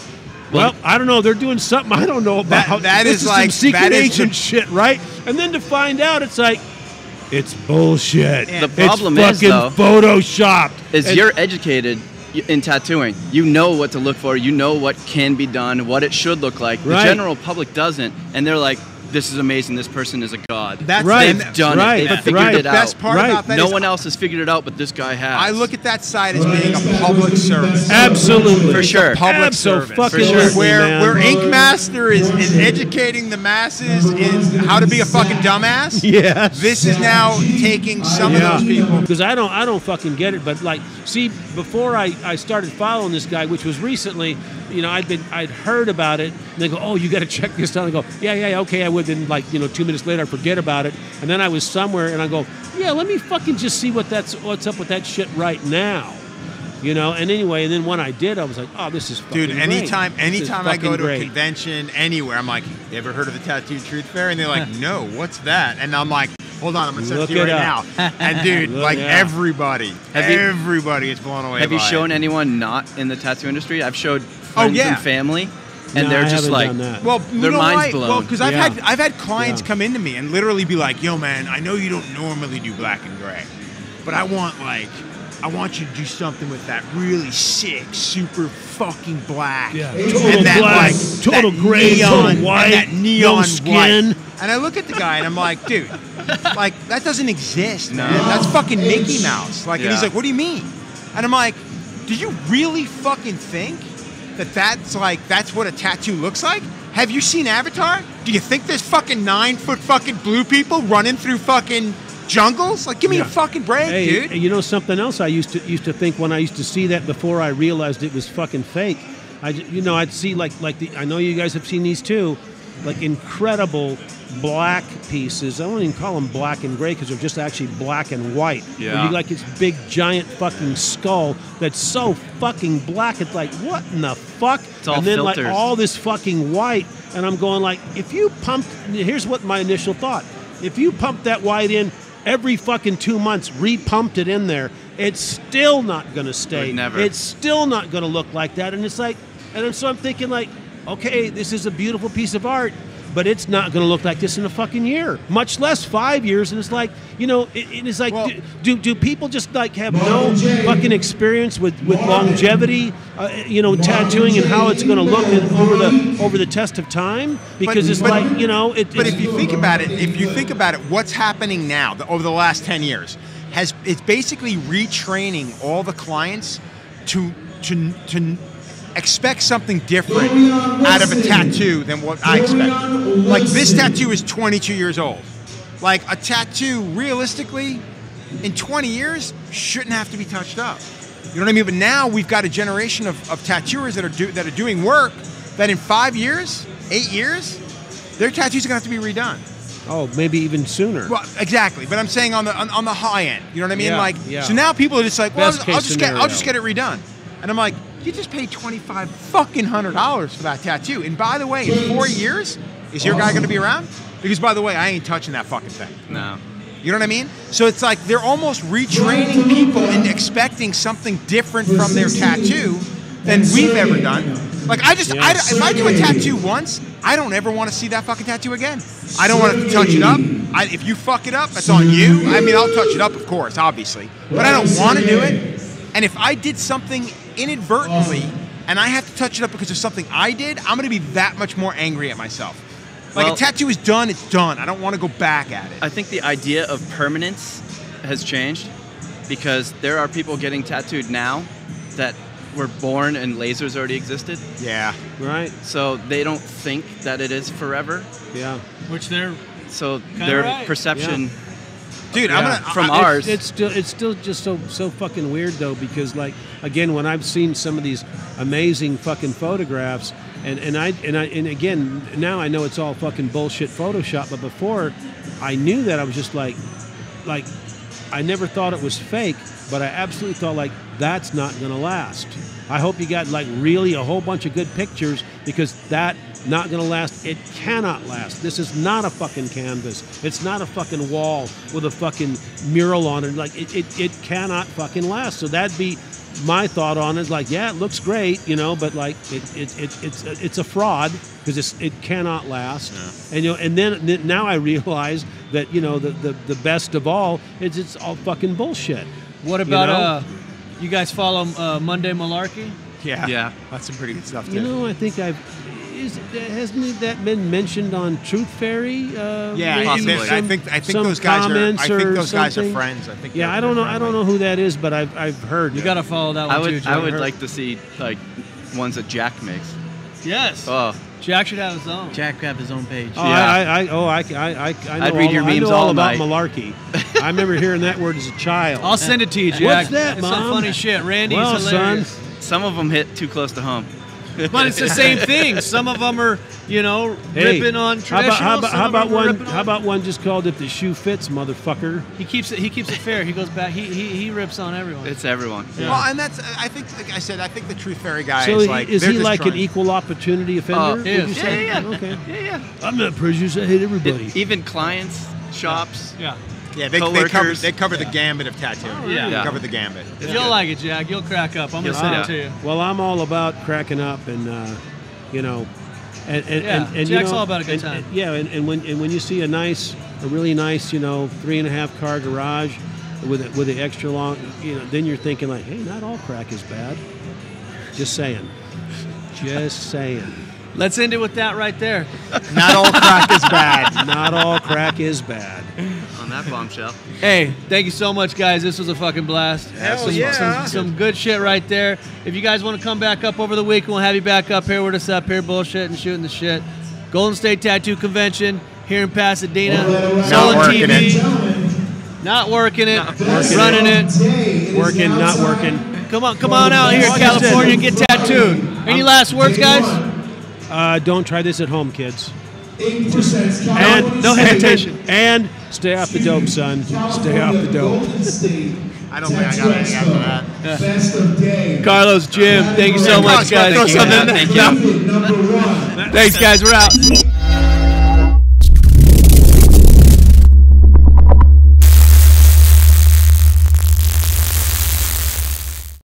well, I don't know. They're doing something I don't know about. That is like some secret agent shit, right? And then to find out, it's like, it's bullshit. The problem it's is, though, photoshopped. You're educated in tattooing. You know what to look for. You know what can be done, what it should look like. Right. The general public doesn't, and they're like, this is amazing. This person is a god. That's right. They've done right. it. They've But figured the it best out. part about that No is one else has figured it out, but this guy has. I look at that side as being a public service. Absolutely. For sure. Public service. Abso-fucking-lutely, man. Where Ink Master is educating the masses in how to be a fucking dumbass. Yes. This is now taking some of those people. Because I don't fucking get it. But like, see, before I started following this guy, which was recently, you know, I'd heard about it, and they go, oh, you got to check this out. I go, yeah, okay, I would. Then like, 2 minutes later, I forget about it, and then I was somewhere, and I go, yeah, let me fucking just see what's up with that shit right now. And anyway, and then when I did, I was like, oh, this is fucking Dude, anytime great. I go to a convention anywhere, I'm like, you ever heard of the Tattoo Truth Fair? And they're like, no, what's that? And I'm like, hold on, I'm going to send it to you right now. And dude, like everybody is blown away by it. Have you shown anyone not in the tattoo industry? I've showed friends and family, and No, they're I just haven't like, done that. Well, their mind's blown. Well, because I've had clients come into me and literally be like, yo, man, I know you don't normally do black and gray, but I want you to do something with that really sick, super fucking black. Yeah. And Total that, black, like, total that gray, neon, total white, and that neon no skin. white. And I look at the guy and I'm like, dude, like, that doesn't exist, man. That's fucking Mickey Mouse. Like, and he's like, what do you mean? And I'm like, do you really fucking think that's what a tattoo looks like? Have you seen Avatar? Do you think there's fucking 9-foot fucking blue people running through fucking jungles? Like, give me a fucking break, dude. You know something else I used to think when I used to see that before I realized it was fucking fake. I'd see like I know you guys have seen these too, like incredible black pieces. I don't even call them black and gray because they're just actually black and white. Yeah. Where you like this big giant fucking skull that's so fucking black. It's like, what in the fuck? It's all and then filters. like all this fucking white, and I'm going like, if you pumped. Here's what my initial thought: if you pumped that white in every fucking 2 months, repumped it in there, it's still not going to stay. Would never. It's still not going to look like that. And it's like, so I'm thinking like, okay, this is a beautiful piece of art, but it's not going to look like this in a fucking year, much less 5 years. And it's like, it is like, Well, do people just like have no fucking experience with longevity, tattooing and how it's going to look over the test of time? Because But if you think about it, what's happening now over the last 10 years it's basically retraining all the clients to expect something different out of a tattoo than what I expect. Like, this tattoo is 22 years old. Like, a tattoo, realistically, in 20 years, shouldn't have to be touched up. You know what I mean? But now we've got a generation of tattooers that are doing work that in 5 years, 8 years, their tattoos are going to have to be redone. Oh, maybe even sooner. Well, exactly. But I'm saying on the high end. You know what I mean? Yeah. So now people are just like, well, Best case I'll just scenario. get it redone. And I'm like, you just paid $2,500 for that tattoo. And by the way, in 4 years, is your guy going to be around? Because by the way, I ain't touching that fucking thing. No. You know what I mean? So it's like they're almost retraining people into expecting something different from their tattoo than we've ever done. Like, if I do a tattoo once, I don't ever want to see that fucking tattoo again. I don't want to touch it up. If you fuck it up, that's on you. I mean, I'll touch it up, of course, obviously. But I don't want to do it. And if I did something inadvertently and I have to touch it up because of something I did, I'm going to be that much more angry at myself. Like, a tattoo is done, it's done. I don't want to go back at it. I think the idea of permanence has changed because there are people getting tattooed now that were born and lasers already existed. Yeah. Right? So they don't think that it is forever. Yeah. Which they're So their right. perception Dude, I'm going to... from ours. It's still just so fucking weird though, because like, again, when I've seen some of these amazing fucking photographs, and again, now I know it's all fucking bullshit Photoshop, but before I knew that, I was just like I never thought it was fake, but I absolutely thought like, that's not gonna last. I hope you got like really a whole bunch of good pictures, because that not gonna last. It cannot last. This is not a fucking canvas. It's not a fucking wall with a fucking mural on it. Like it cannot fucking last. So that'd be my thought on it. Like, yeah, it looks great, but like it's a fraud, because it cannot last. Yeah. And then now I realize that the best of all is it's all fucking bullshit. What about you guys follow Monday Malarkey? Yeah. Yeah. That's some pretty good stuff, too. I think hasn't that been mentioned on Truth Fairy? Yeah, possibly. I think those guys are. I think those guys are friends. I think. Yeah, I don't know. I don't know who that is, but I've heard. You got to follow that one too. I would like to see like ones that Jack makes. Yes. Oh, Jack should have his own. Jack have his own page. Oh, Yeah. I know I'd read your memes I know all all about night. malarkey. I remember hearing that word as a child. I'll send it to you, Jack. What's that, It's some Mom? funny shit. Randy's Well, hilarious. son. some of them hit too close to home. But it's the same thing. Some of them are, Hey, ripping on how traditional. about, some how of them about are one? ripping How on- about one just called "If the Shoe Fits," motherfucker? He keeps it fair. He goes back. He rips on everyone. It's everyone. Yeah. Well, and that's. I think, like I said, I think the Truth Fairy guy So is like. is they're he just like an trying- equal opportunity offender? He would is. you say? Yeah. Okay. Yeah. I'm not prejudiced. I hate everybody. Even clients, shops. yeah. Yeah, they Coworkers. cover the gambit of tattoo. Yeah. They Yeah. cover the gambit. You'll like it, Jack. You'll crack up. I'm gonna send it to you. Well, I'm all about cracking up, and and Jack's all about a good time. And when you see a really nice, 3.5 car garage with an extra long, then you're thinking like, hey, not all crack is bad. Just saying. Let's end it with that right there. Not all crack is bad. Not all crack is bad. On that bombshell. Hey, thank you so much, guys. This was a fucking blast. Some good shit right there. If you guys want to come back up over the week, we'll have you back up here with us up here bullshitting, shooting the shit. Golden State Tattoo Convention here in Pasadena. SullenTV. Not working it. Running it. Working, not working. Come on out here in California and get tattooed. Any last words, guys? Don't try this at home, kids. 80% And no hesitation. And stay off the dope, son. Stay off the dope. I don't think I got anything after that. Best of day. Carlos, Jim, thank you so much, guys. Thank you. Thanks, guys. We're out.